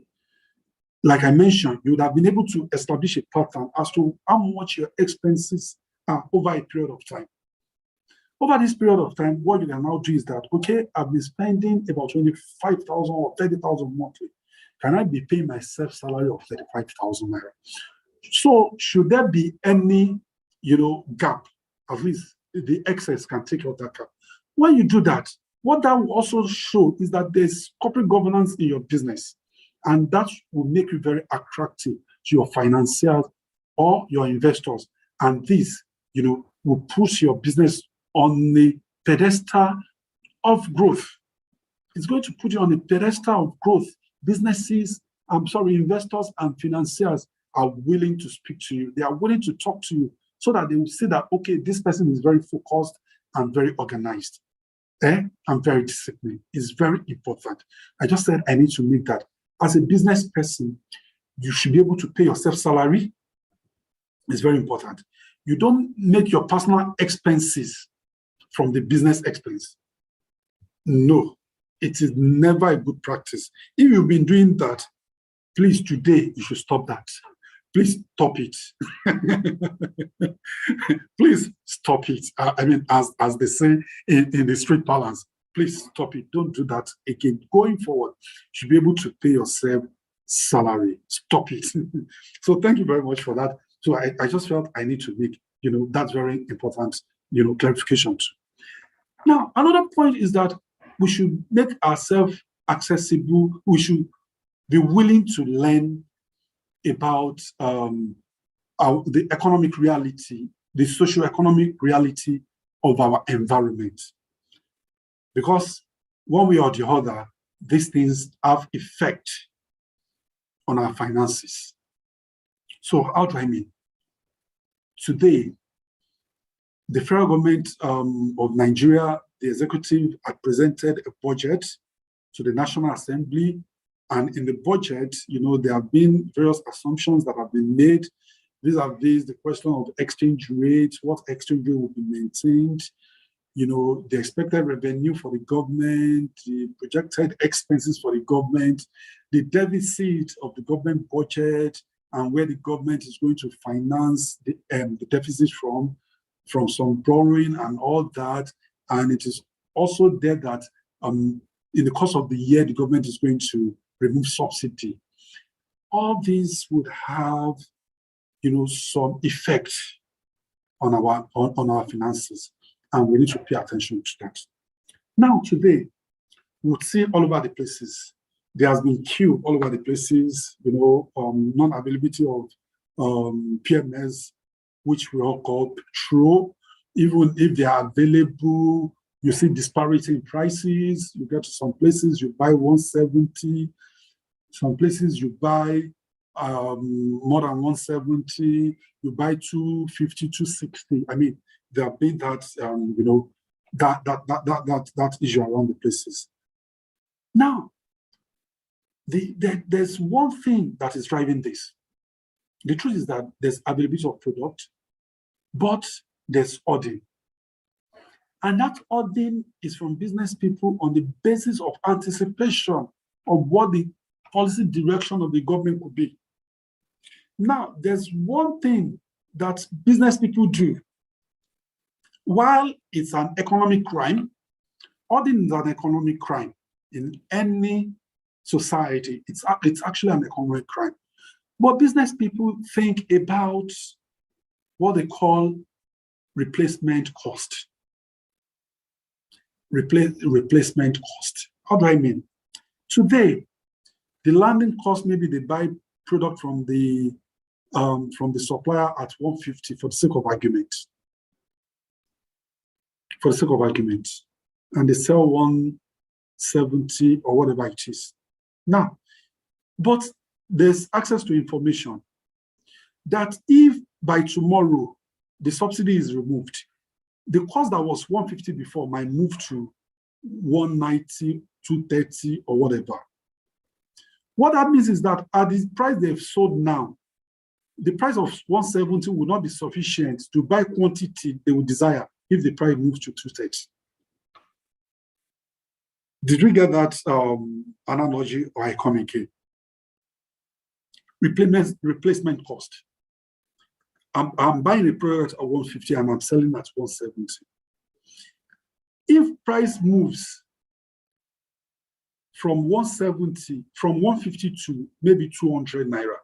like I mentioned, you would have been able to establish a pattern as to how much your expenses are over a period of time. Over this period of time, what you can now do is that, okay, I've been spending about 25,000 or 30,000 monthly. Can I be paying myself salary of 35,000 naira? So should there be any, gap, at least the excess can take out that gap. When you do that, what that will also show is that there's corporate governance in your business, and that will make you very attractive to your financiers or your investors. And this, will push your business on the pedestal of growth. It's going to put you on the pedestal of growth. Investors and financiers are willing to speak to you. They are willing to talk to you so that they will see that, okay, this person is very focused and very organized. And very disciplined. It's very important. I just said I need to make that. As a business person, you should be able to pay yourself salary. It's very important. You don't make your personal expenses from the business expense. No, it is never a good practice. If you've been doing that, please, today, you should stop that. Please stop it. Please stop it. As they say in the street balance, please stop it. Don't do that again. Going forward, you should be able to pay yourself salary. Stop it. So thank you very much for that. So I just felt I need to make, that's very important, clarification too. Now, another point is that we should make ourselves accessible. We should be willing to learn about the economic reality, the socio-economic reality of our environment. Because one way or the other, these things have effect on our finances. So how do I mean? Today, the federal government of Nigeria, the executive, had presented a budget to the National Assembly. And in the budget, there have been various assumptions that have been made. Vis-a-vis the question of exchange rate, what exchange rate will be maintained, the expected revenue for the government, the projected expenses for the government, the deficit of the government budget, and where the government is going to finance the deficit from some borrowing and all that. And it is also there that in the course of the year, the government is going to remove subsidy. All these would have, some effect on our finances, and we need to pay attention to that. Now, today, we'll see all over the places there has been queue all over the places, non-availability of PMS, which we all call petrol. Even if they are available, you see disparity in prices. You get to some places, you buy 170. Some places you buy more than 170. You buy 250, 260. I mean, there have been that, that issue around the places. Now, there's one thing that is driving this. The truth is that there's availability of product, but there's ordering. And that ordering is from business people on the basis of anticipation of what the policy direction of the government could be. Now, there's one thing that business people do. While it's an economic crime, ordering is an economic crime in any society. It's actually an economic crime. But business people think about what they call replacement cost. Replacement cost. How do I mean? Today, the landing cost, maybe they buy product from the supplier at 150 for the sake of argument. For the sake of argument. And they sell 170 or whatever it is. Now, but there's access to information that if by tomorrow the subsidy is removed, the cost that was 150 before might move to 190, 230 or whatever. What that means is that at the price they've sold now, the price of 170 will not be sufficient to buy quantity they would desire if the price moves to 230. Did we get that analogy, or I come again? Replacement cost. I'm buying a product at 150 and I'm selling at 170. If price moves from 170, from 150 to maybe 200 naira,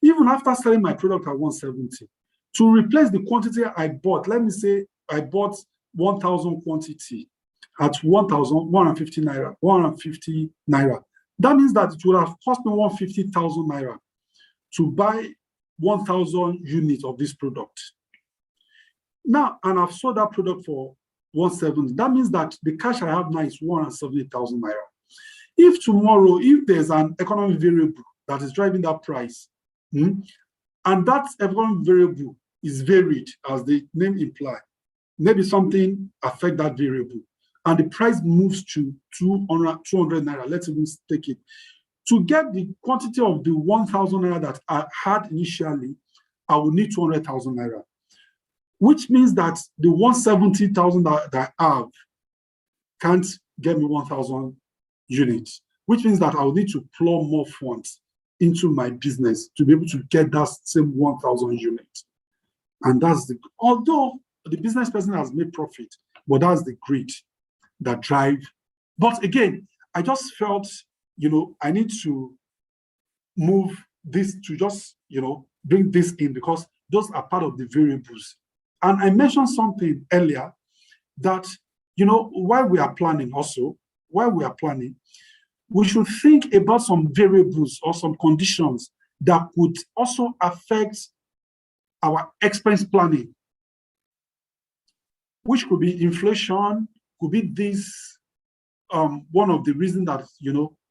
even after selling my product at 170, to replace the quantity I bought, let me say I bought 1,000 quantity at 1,150 naira, 150 naira. That means that it would have cost me 150,000 naira to buy 1,000 units of this product. Now, and I've sold that product for 170. That means that the cash I have now is 170,000 naira. If tomorrow, if there's an economic variable that is driving that price, and that economic variable is varied, as the name implies, maybe something affect that variable, and the price moves to 200 naira, let's even take it. To get the quantity of the 1,000 naira that I had initially, I will need 200,000 naira, which means that the 170,000 that I have can't get me 1,000 units, which means that I will need to plow more funds into my business to be able to get that same 1,000 units. And that's although the business person has made profit, but that's the greed that drive. But again, I just felt, I need to move this to just, bring this in because those are part of the variables. And I mentioned something earlier that, while we are planning, we should think about some variables or some conditions that could also affect our expense planning, which could be inflation, could be this, one of the reasons that,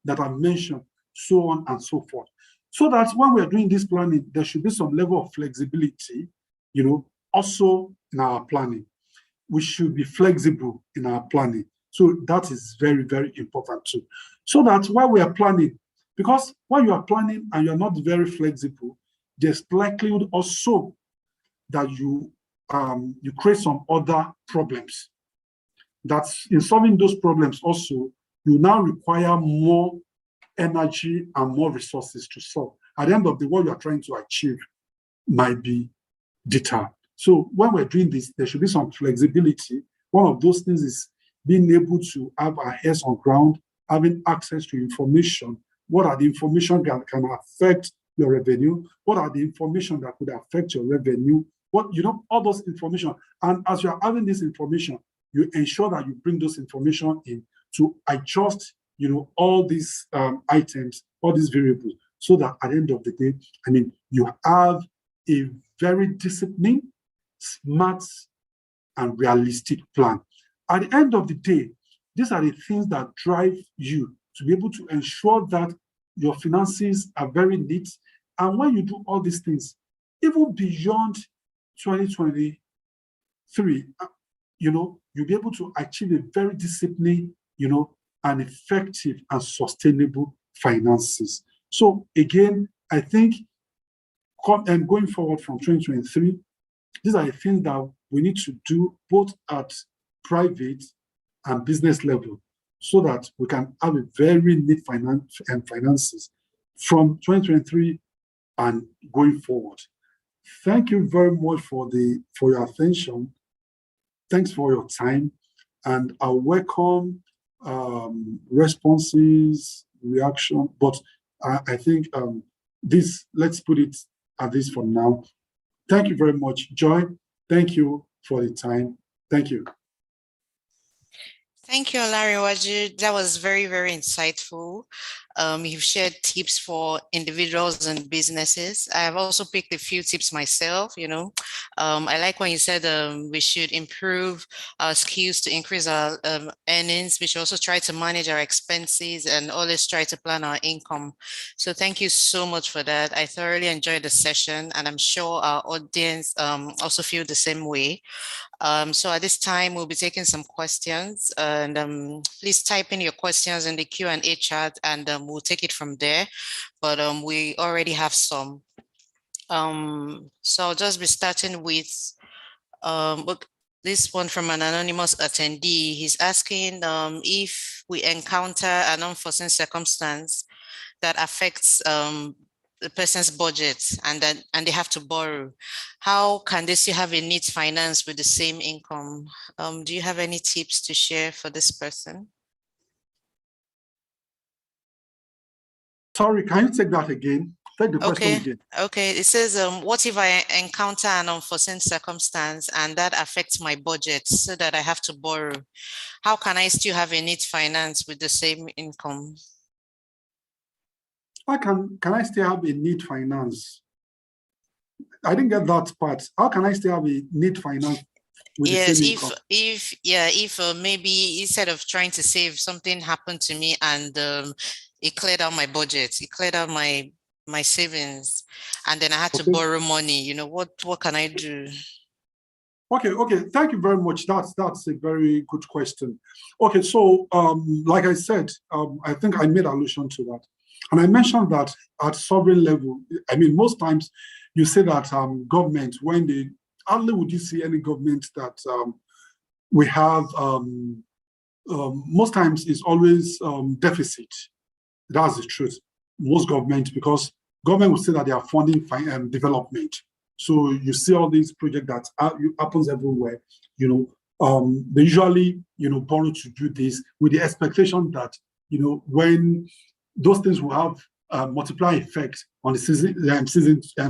that I mentioned, so on and so forth. So that when we're doing this planning, there should be some level of flexibility, also in our planning. We should be flexible in our planning. So that is very, very important too. So that while we are planning, because when you are planning and you're not very flexible, there's likelihood also that you create some other problems. That's in solving those problems also, you now require more energy and more resources to solve. At the end of the day, what you are trying to achieve might be deterred. So when we're doing this, there should be some flexibility. One of those things is being able to have our ears on ground, having access to information. What are the information that can affect your revenue? What are the information that could affect your revenue? All those information. And as you are having this information, you ensure that you bring those information in to adjust all these items, all these variables, so that at the end of the day, you have a very disciplined, smart, and realistic plan. At the end of the day, these are the things that drive you to be able to ensure that your finances are very neat. And when you do all these things, even beyond 2023, you'll be able to achieve a very disciplined, and effective and sustainable finances. So again, I think going forward from 2023, these are the things that we need to do both at private and business level, so that we can have a very neat finances from 2023 and going forward. Thank you very much for your attention. Thanks for your time, and I welcome responses, reaction. But I think let's put it at this for now. Thank you very much, Joy. Thank you for the time. Thank you. Thank you, Olanrewaju. That was very, very insightful. You've shared tips for individuals and businesses. I have also picked a few tips myself. I like when you said we should improve our skills to increase our earnings. We should also try to manage our expenses and always try to plan our income. So thank you so much for that. I thoroughly enjoyed the session, and I'm sure our audience also feel the same way. So at this time, we'll be taking some questions, and please type in your questions in the Q&A chat, and we'll take it from there. But we already have some. So I'll just be starting with this one from an anonymous attendee. He's asking if we encounter an unforeseen circumstance that affects the person's budget and they have to borrow, how can they still have a neat finance with the same income? Do you have any tips to share for this person? Sorry, can you take that again? Take the question again. Okay, it says, what if I encounter an unforeseen circumstance and that affects my budget so that I have to borrow? How can I still have a neat finance with the same income? Can I still have a neat finance? I didn't get that part. How can I still have a neat finance with the same income? If maybe instead of trying to save, something happened to me and it cleared out my budget, it cleared out my savings, and then I had to borrow money. What can I do? Okay. Thank you very much. That's a very good question. Okay, so like I said, I think I made allusion to that. And I mentioned that at sovereign level, most times you say that government, hardly would you see any government that we have, most times is always deficit. That's the truth. Most government, because government will say that they are funding development. So you see all these projects that happens everywhere, they usually, borrow to do this with the expectation that, when those things will have multiply effect on the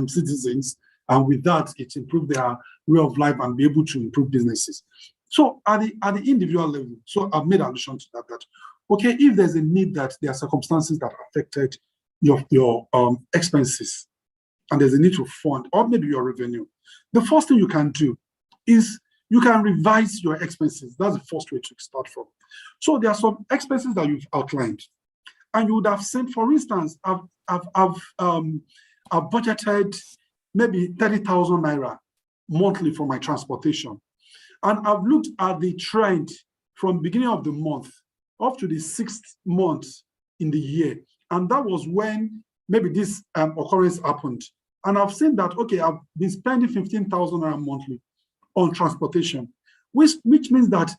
citizens, and with that, it improves their way of life and be able to improve businesses. So at the individual level, so I've made allusion to that, okay, if there's a need that there are circumstances that affected your expenses, and there's a need to fund, or maybe your revenue, the first thing you can do is you can revise your expenses. That's the first way to start from. So there are some expenses that you've outlined. And you would have said, for instance, I've budgeted maybe 30,000 naira monthly for my transportation. And I've looked at the trend from beginning of the month up to the 6th month in the year. And that was when maybe this occurrence happened. And I've seen that, okay, I've been spending 15,000 naira monthly on transportation, which means that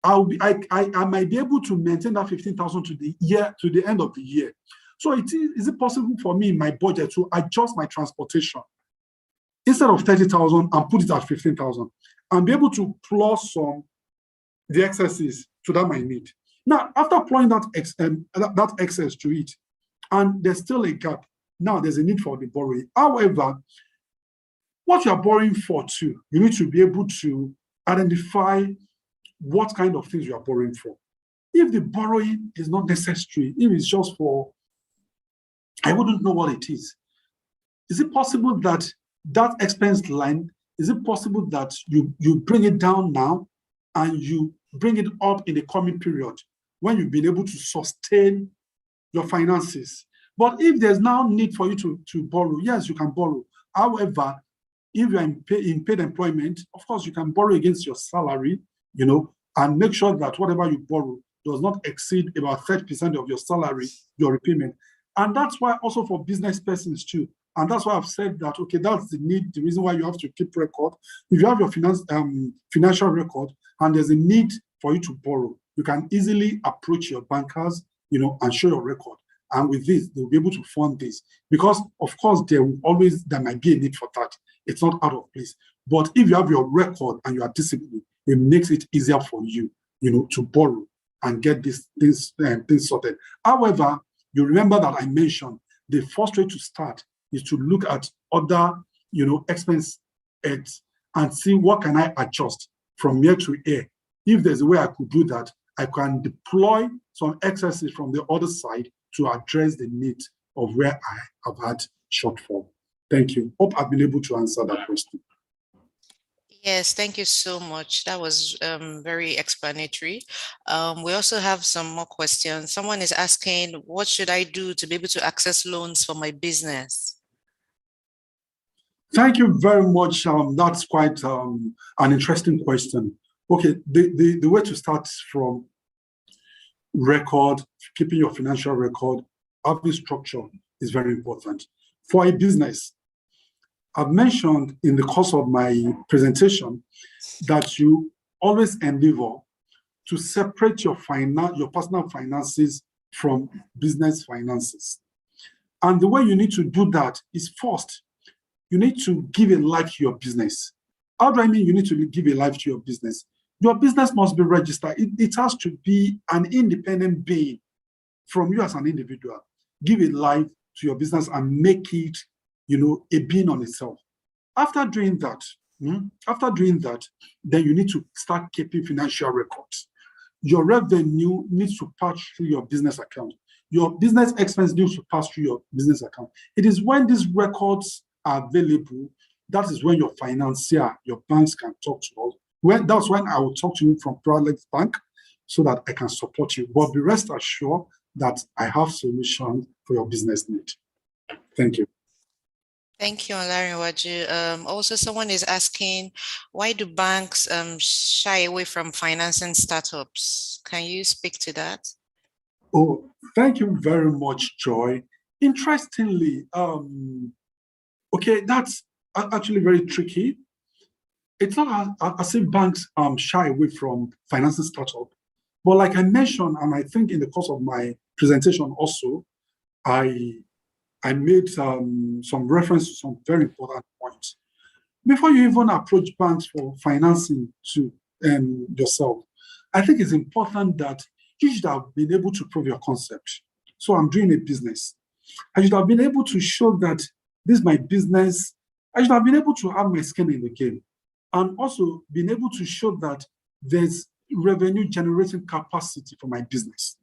I might be able to maintain that 15,000 to the end of the year. So is it possible for me in my budget to adjust my transportation instead of 30,000 and put it at 15,000 and be able to plus the excesses to that my need? Now, after applying that excess to it, and there's still a gap, now there's a need for the borrowing. However, what you're borrowing for too, you need to be able to identify what kind of things you are borrowing for. If the borrowing is not necessary, if it's just for, I wouldn't know what it is. Is it possible that that expense line, is it possible that you bring it down now and you bring it up in the coming period when you've been able to sustain your finances? But if there's now need for you to borrow, yes, you can borrow. However, if you're in paid employment, of course, you can borrow against your salary, and make sure that whatever you borrow does not exceed about 30% of your salary, your repayment. And that's why also for business persons too. And that's why I've said that, okay, that's the reason why you have to keep record. If you have your financial record and there's a need for you to borrow, you can easily approach your bankers, and show your record. And with this, they'll be able to fund this. Because, of course, there might be a need for that. It's not out of place. But if you have your record and you are disciplined, it makes it easier for you, to borrow and get these things sorted. However, you remember that I mentioned the first way to start is to look at other, expense heads and see what can I adjust from year to year. If there's a way I could do that, I can deploy some excesses from the other side to address the need of where I have had shortfall. Thank you. Hope I've been able to answer that question. Yes, thank you so much. That was very explanatory. We also have some more questions. Someone is asking, what should I do to be able to access loans for my business? Thank you very much. That's quite an interesting question. Okay, the way to start from record, keeping your financial record, having structure is very important. For a business, I've mentioned in the course of my presentation that you always endeavor to separate your personal finances from business finances. And the way you need to do that is first, you need to give a life to your business. How do I mean you need to give a life to your business? Your business must be registered. It has to be an independent being from you as an individual. Give a life to your business and make it, a being on itself. After doing that, then you need to start keeping financial records. Your revenue needs to pass through your business account. Your business expense needs to pass through your business account. It is when these records are available, that is when your financier, your banks can talk to us. That's when I will talk to you from Parallex Bank so that I can support you. But be rest assured that I have solutions for your business need. Thank you. Thank you, Olanrewaju. Also, someone is asking, why do banks shy away from financing startups? Can you speak to that? Oh, thank you very much, Joy. Interestingly, okay, that's actually very tricky. It's not as if banks shy away from financing startup, but like I mentioned, and I think in the course of my presentation also, I made some reference to some very important points. Before you even approach banks for financing to yourself, I think it's important that you should have been able to prove your concept. So I'm doing a business. I should have been able to show that this is my business. I should have been able to have my skin in the game. And also been able to show that there's revenue generating capacity for my business.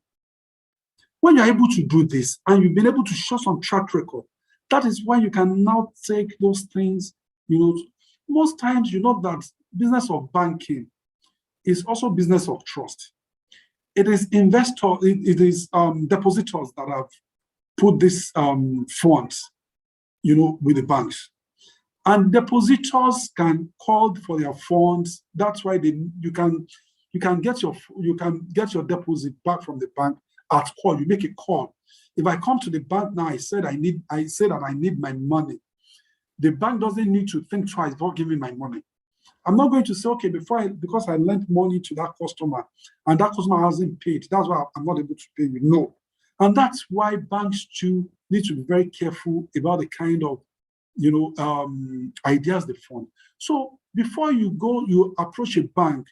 When you're able to do this and you've been able to show some track record, that is when you can now take those things, most times that business of banking is also business of trust. It is depositors that have put this funds, with the banks. And depositors can call for their funds. That's why you can get your deposit back from the bank at call. You make a call. If I come to the bank now, I say that I need my money. The bank doesn't need to think twice about giving my money. I'm not going to say, okay, because I lent money to that customer and that customer hasn't paid, that's why I'm not able to pay you. No. And that's why banks too need to be very careful about the kind of ideas they fund. So before you approach a bank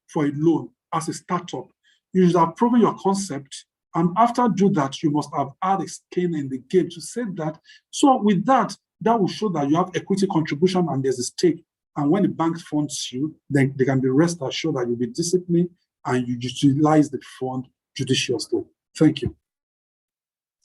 for a loan as a startup, you should have proven your concept. And after do that, you must have had a skin in the game to say that. So with that will show that you have equity contribution and there's a stake. And when the bank funds you, then they can be rest assured that you'll be disciplined and you utilize the fund judiciously. Thank you.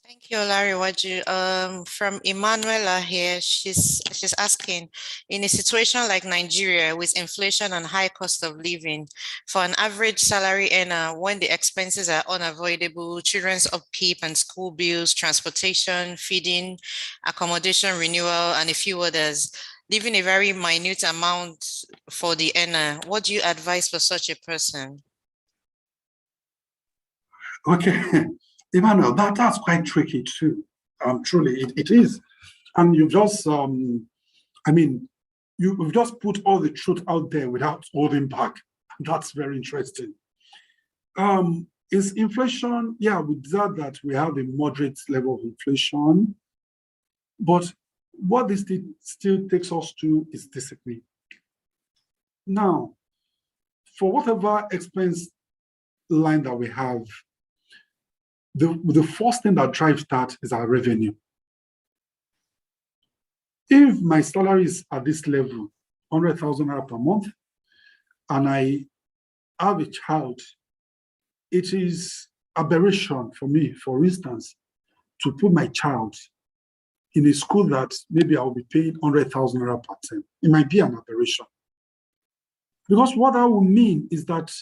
Thank you, Olanrewaju. From Emanuela here, she's asking, in a situation like Nigeria with inflation and high cost of living, for an average salary earner, when the expenses are unavoidable, children's upkeep and school bills, transportation, feeding, accommodation renewal, and a few others, leaving a very minute amount for the earner, what do you advise for such a person? Okay. Emmanuel, that's quite tricky too. Truly, it is. And you've just, you've just put all the truth out there without holding back. That's very interesting. Is inflation, yeah, we deserve that we have a moderate level of inflation, but what this still takes us to is discipline. Now, for whatever expense line that we have, the first thing that drives that is our revenue. If my salary is at this level, 100,000 naira per month, and I have a child, it is aberration for me, for instance, to put my child in a school that maybe I'll be paying 100,000 naira per term. It might be an aberration. Because what that will mean is that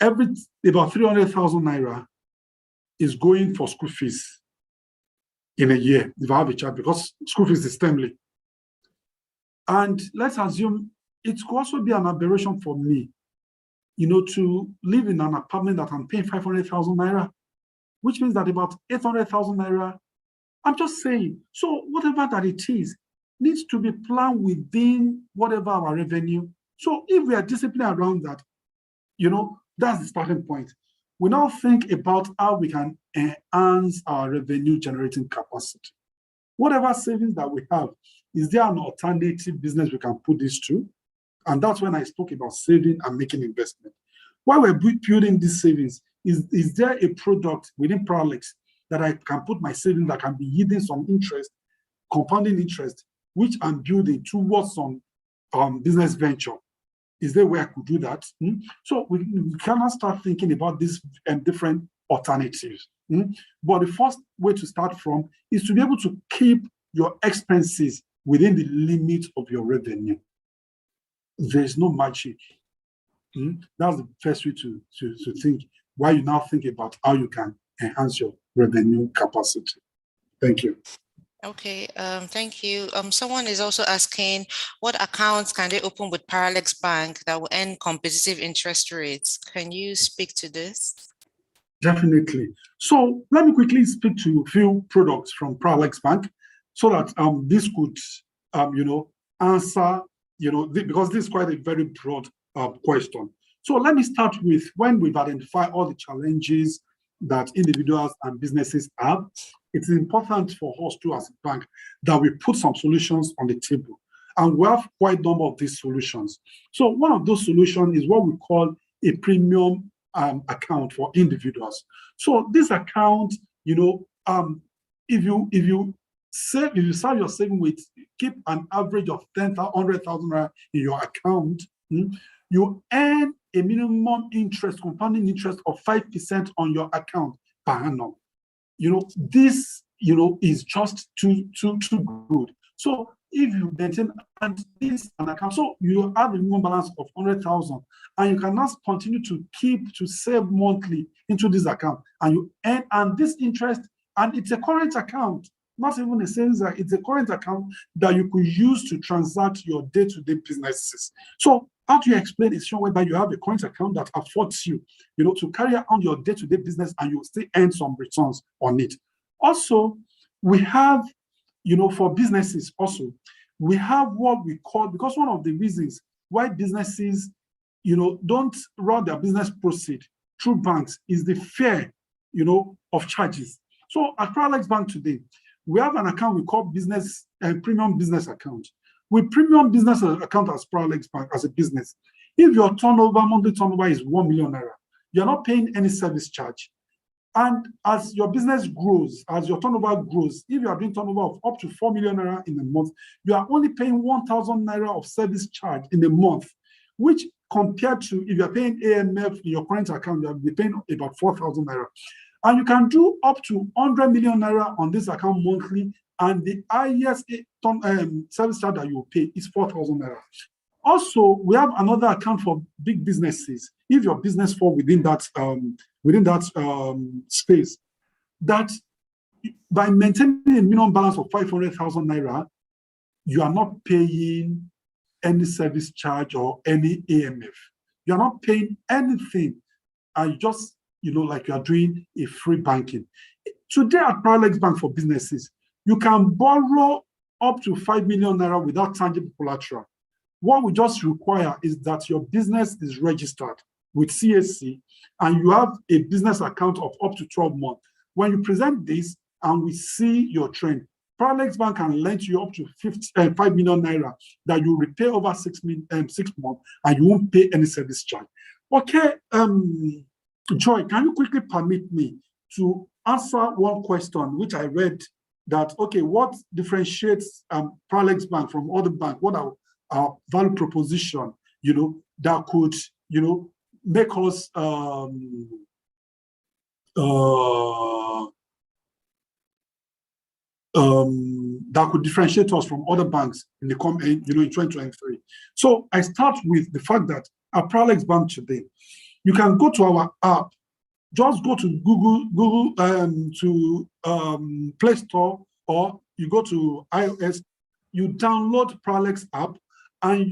about 300,000 naira is going for school fees in a year if I have a child, because school fees is timely. And let's assume it could also be an aberration for me, to live in an apartment that I'm paying 500,000 naira, which means that about 800,000 naira, I'm just saying, so whatever that it is, needs to be planned within whatever our revenue. So if we are disciplined around that, that's the starting point. We now think about how we can enhance our revenue generating capacity. Whatever savings that we have, is there an alternative business we can put this to? And that's when I spoke about saving and making investment. While we're building these savings, is there a product within Parallex that I can put my savings that can be yielding some interest, compounding interest, which I'm building towards some business venture? Is there where I could do that? So we cannot start thinking about these different alternatives. But the first way to start from is to be able to keep your expenses within the limit of your revenue. There's no magic. That's the first way to think, while you now think about how you can enhance your revenue capacity. Thank you. Okay, thank you. Someone is also asking, what accounts can they open with Parallex Bank that will earn competitive interest rates? Can you speak to this? Definitely. So let me quickly speak to a few products from Parallex Bank so that this could, answer, because this is quite a very broad question. So let me start with when we've identified all the challenges that individuals and businesses have. It's important for us too as a bank that we put some solutions on the table. And we have quite a number of these solutions. So one of those solutions is what we call a premium account for individuals. So this account, if you start your saving with, keep an average of 100,000 naira in your account, you earn a minimum interest, compounding interest of 5% on your account per annum. This, is just too good. So if you maintain an account, so you have a minimum balance of 100,000, and you can now continue to save monthly into this account, and you earn, and this interest, and it's a current account, not even a savings, it's a current account that you could use to transact your day-to-day businesses. So how do you explain a situation whereby you have a current account that affords you, to carry out your day-to-day business and you still earn some returns on it? Also, we have, for businesses also, we have what we call, because one of the reasons why businesses, don't run their business proceed through banks is the fear, of charges. So at Parallex Bank today, we have an account we call business and premium business account. With premium business account as Parallex Bank as a business, if your monthly turnover is 1 million naira, you're not paying any service charge. And as your business grows, as your turnover grows, if you are doing turnover of up to 4 million naira in a month, you are only paying 1,000 naira of service charge in a month, which compared to if you're paying AMF in your current account, you'll be paying about 4,000 naira. And you can do up to 100 million naira on this account monthly, and the highest service charge that you will pay is 4,000 naira. Also, we have another account for big businesses. If your business falls within that space, that by maintaining a minimum balance of 500,000 naira, you are not paying any service charge or any AMF. You are not paying anything, and just like you are doing a free banking. Today at Parallex Bank for businesses, you can borrow up to 5 million naira without tangible collateral. What we just require is that your business is registered with CAC and you have a business account of up to 12 months. When you present this and we see your trend, Parallex Bank can lend you up to 5 million naira that you repay over 6 months and you won't pay any service charge. Okay, Joy, can you quickly permit me to answer one question which I read that, okay, what differentiates Parallex Bank from other banks? What are our value proposition, that could, make us that could differentiate us from other banks in 2023. So I start with the fact that at Parallex Bank today, you can go to our app, just go to Google to Play Store, or you go to iOS, you download Parallex app, and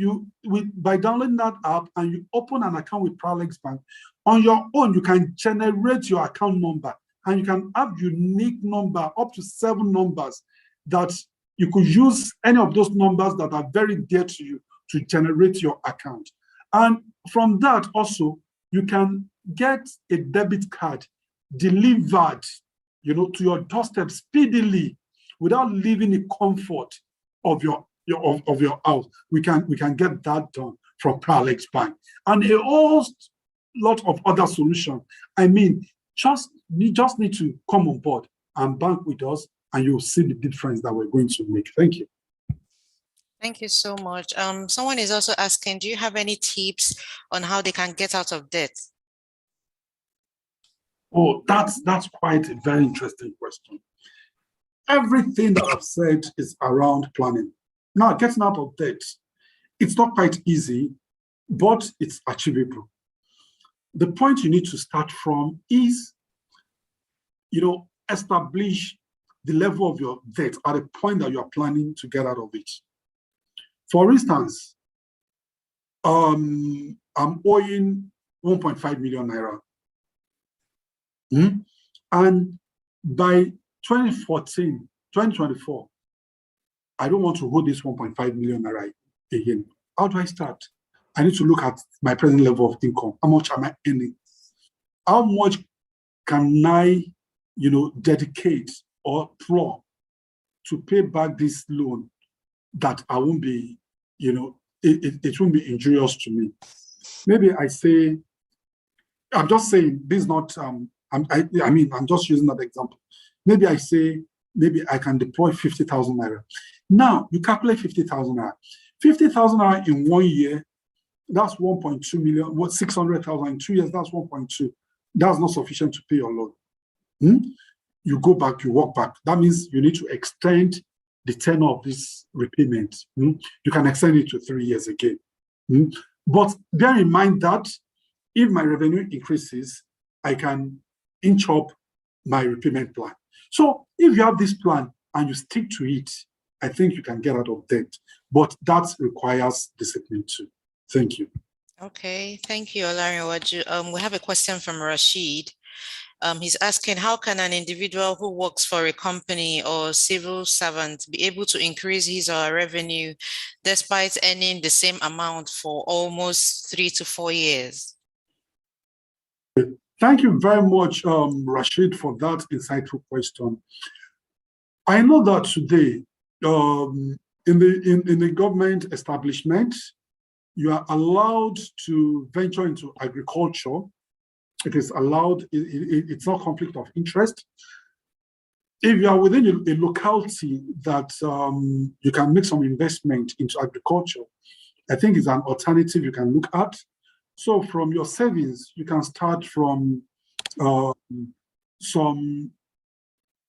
by downloading that app and you open an account with Parallex Bank, on your own, you can generate your account number, and you can have unique number, up to 7 numbers, that you could use any of those numbers that are very dear to you to generate your account. And from that also, you can get a debit card delivered, to your doorstep speedily without leaving the comfort of your house. We can get that done from Parallex Bank, and a whole lot of other solutions. I mean, you just need to come on board and bank with us, and you'll see the difference that we're going to make. Thank you. Thank you so much. Someone is also asking, do you have any tips on how they can get out of debt? Oh, that's quite a very interesting question. Everything that I've said is around planning. Now, getting out of debt, it's not quite easy, but it's achievable. The point you need to start from is, establish the level of your debt at a point that you are planning to get out of it. For instance, I'm owing 1.5 million naira. And by 2024, I don't want to hold this 1.5 million naira again. How do I start? I need to look at my present level of income. How much am I earning? How much can I, dedicate or pour to pay back this loan that I won't be, it won't be injurious to me? Maybe I say, I'm just saying, this is not, I'm just using that example. Maybe I say, maybe I can deploy 50,000 naira. Now, you calculate 50,000 naira. 50,000 naira in 1 year, that's 1.2 million. What, 600,000 in 2 years, that's 1.2. That's not sufficient to pay your loan. You go back, you walk back. That means you need to extend the tenure of this repayment. You can extend it to 3 years again. But bear in mind that if my revenue increases, I can inch up my repayment plan. So if you have this plan and you stick to it, I think you can get out of debt. But that requires discipline too. Thank you. Okay, thank you, Olanrewaju. We have a question from Rashid. He's asking, how can an individual who works for a company or civil servant be able to increase his or her revenue despite earning the same amount for almost 3 to 4 years? Thank you very much, Rashid, for that insightful question. I know that today, in the government establishment, you are allowed to venture into agriculture. It is allowed, it's not conflict of interest. If you are within a locality that you can make some investment into agriculture, I think it's an alternative you can look at. So from your savings, you can start from some,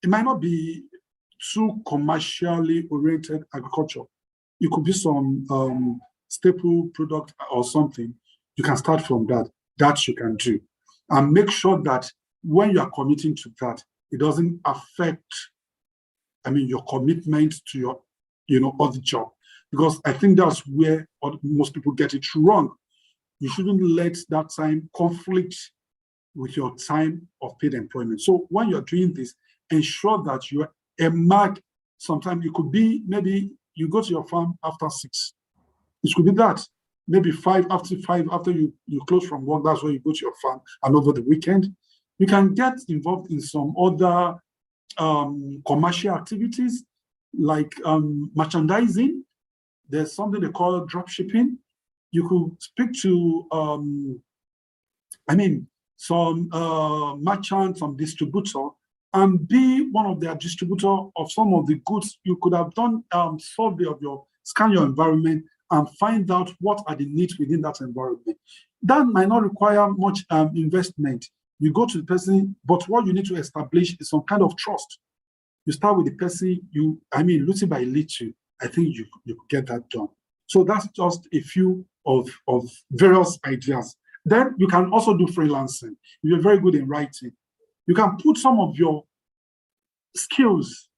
it might not be too commercially oriented agriculture. It could be some staple product or something. You can start from that. That you can do. And make sure that when you are committing to that, it doesn't affect, your commitment to your, other job. Because I think that's where most people get it wrong. You shouldn't let that time conflict with your time of paid employment. So when you're doing this, ensure that you mark. Sometimes it could be maybe you go to your farm after 6. It could be that. Maybe 5 after you close from work, that's where you go to your farm. And over the weekend, you can get involved in some other commercial activities like merchandising. There's something they call drop shipping. You could speak to, some merchant, some distributor, and be one of their distributor of some of the goods. You could have done survey of scan your environment and find out what are the needs within that environment. That might not require much investment. You go to the person, but what you need to establish is some kind of trust. You start with the person, little by little, I think you could get that done. So that's just a few of various ideas. Then you can also do freelancing. You're very good in writing. You can put some of your skills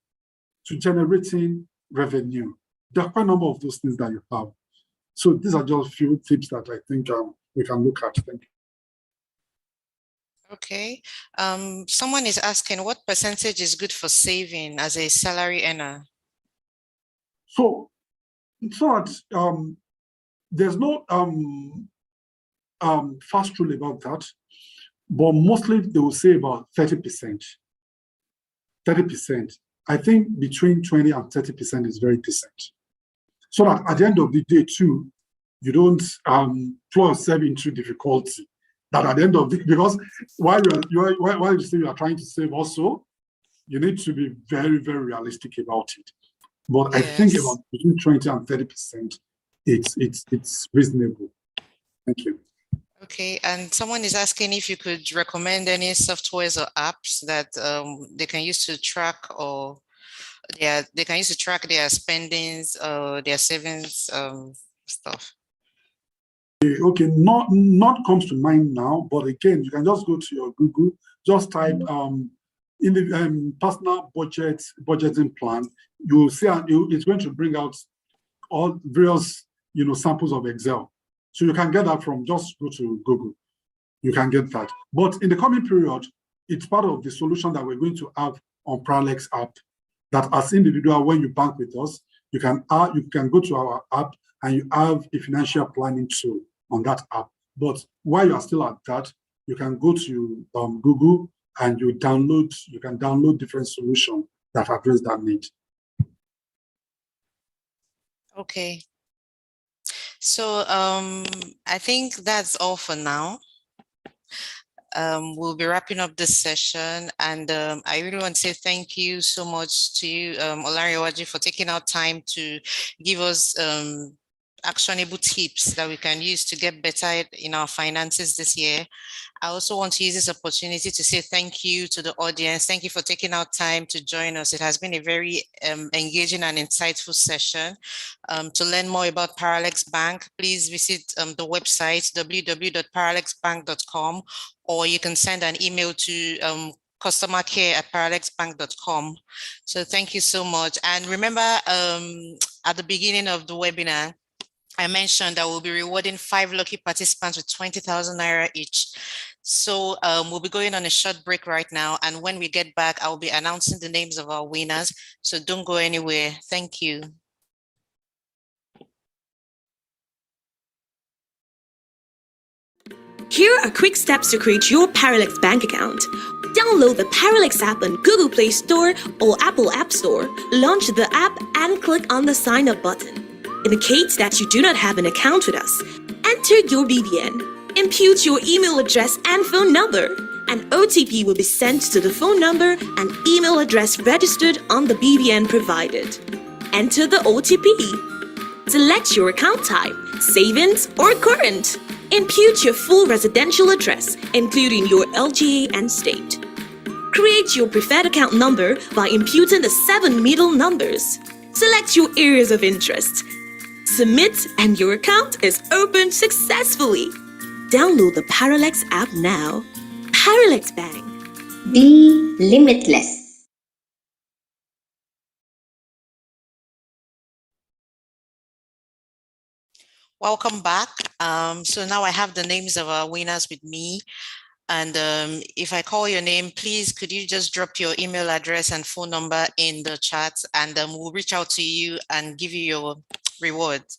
to generating revenue. There are quite a number of those things that you have. So these are just a few tips that I think we can look at. Thank you. Okay. Someone is asking, what percentage is good for saving as a salary earner? So that there's no fast rule about that, but mostly they will say about 30%. 30%. I think between 20 and 30% is very decent. So that at the end of the day, too, you don't throw yourself into difficulty. That at the end of the, because while you say you are trying to save, also you need to be very, very realistic about it. But yes. I think about between 20 and 30%, it's reasonable. Thank you. Okay, and someone is asking if you could recommend any softwares or apps that they can use to track their spendings or their savings stuff. Okay, not comes to mind now, but again, you can just go to your Google, just type in the personal budgeting plan. You will see it's going to bring out all various samples of Excel. So you can get that from just go to Google. You can get that. But in the coming period, it's part of the solution that we're going to have on Parallex app. That as individual, when you bank with us, you can go to our app and you have a financial planning tool on that app. But while you are still at that, you can go to Google and you can download different solutions that address that need. Okay. So I think that's all for now. We'll be wrapping up this session, and I really want to say thank you so much to you, Olanrewaju, for taking out time to give us actionable tips that we can use to get better in our finances this year. I also want to use this opportunity to say thank you to the audience. Thank you for taking out time to join us. It has been a very engaging and insightful session. To learn more about Parallex Bank, please visit the website www.parallexbank.com, or you can send an email to customercare@parallexbank.com. So thank you so much. And remember, at the beginning of the webinar, I mentioned that we'll be rewarding 5 lucky participants with 20,000 Naira each. So we'll be going on a short break right now. And when we get back, I'll be announcing the names of our winners. So don't go anywhere. Thank you. Here are quick steps to create your Parallex Bank account. Download the Parallex app on Google Play Store or Apple App Store. Launch the app and click on the sign up button. Indicate that you do not have an account with us. Enter your BVN. Input your email address and phone number. An OTP will be sent to the phone number and email address registered on the BVN provided. Enter the OTP. Select your account type, savings or current. Impute your full residential address, including your LGA and state. Create your preferred account number by imputing the 7 middle numbers. Select your areas of interest. Submit and your account is opened successfully. Download the Parallex app now. Parallex Bank. Be limitless. Welcome back. So now I have the names of our winners with me. And if I call your name, please, could you just drop your email address and phone number in the chat, and we'll reach out to you and give you your rewards.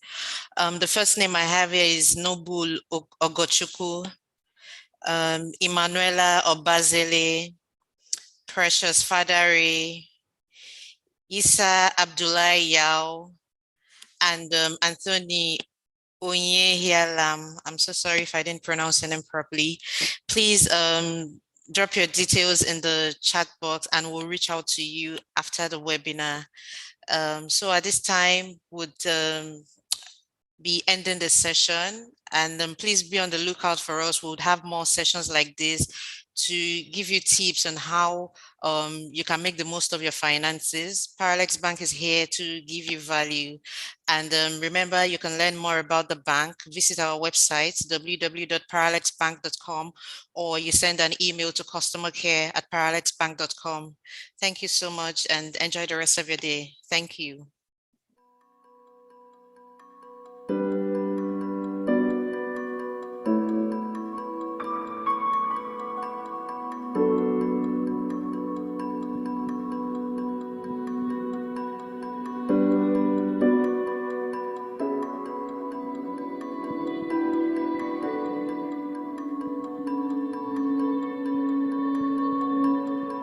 The first name I have here is Noble Ogochukwu, Emanuela Obazele, Precious Fadare, Isa Abdullahi Yao, and Anthony Onyehialam. I'm so sorry if I didn't pronounce your name properly. Please drop your details in the chat box and we'll reach out to you after the webinar. So at this time, would be ending the session, and please be on the lookout for us. We'll have more sessions like this to give you tips on how you can make the most of your finances. Parallex Bank is here to give you value. And remember, you can learn more about the bank. Visit our website, www.parallexbank.com, or you send an email to customercare@parallexbank.com. Thank you so much and enjoy the rest of your day. Thank you.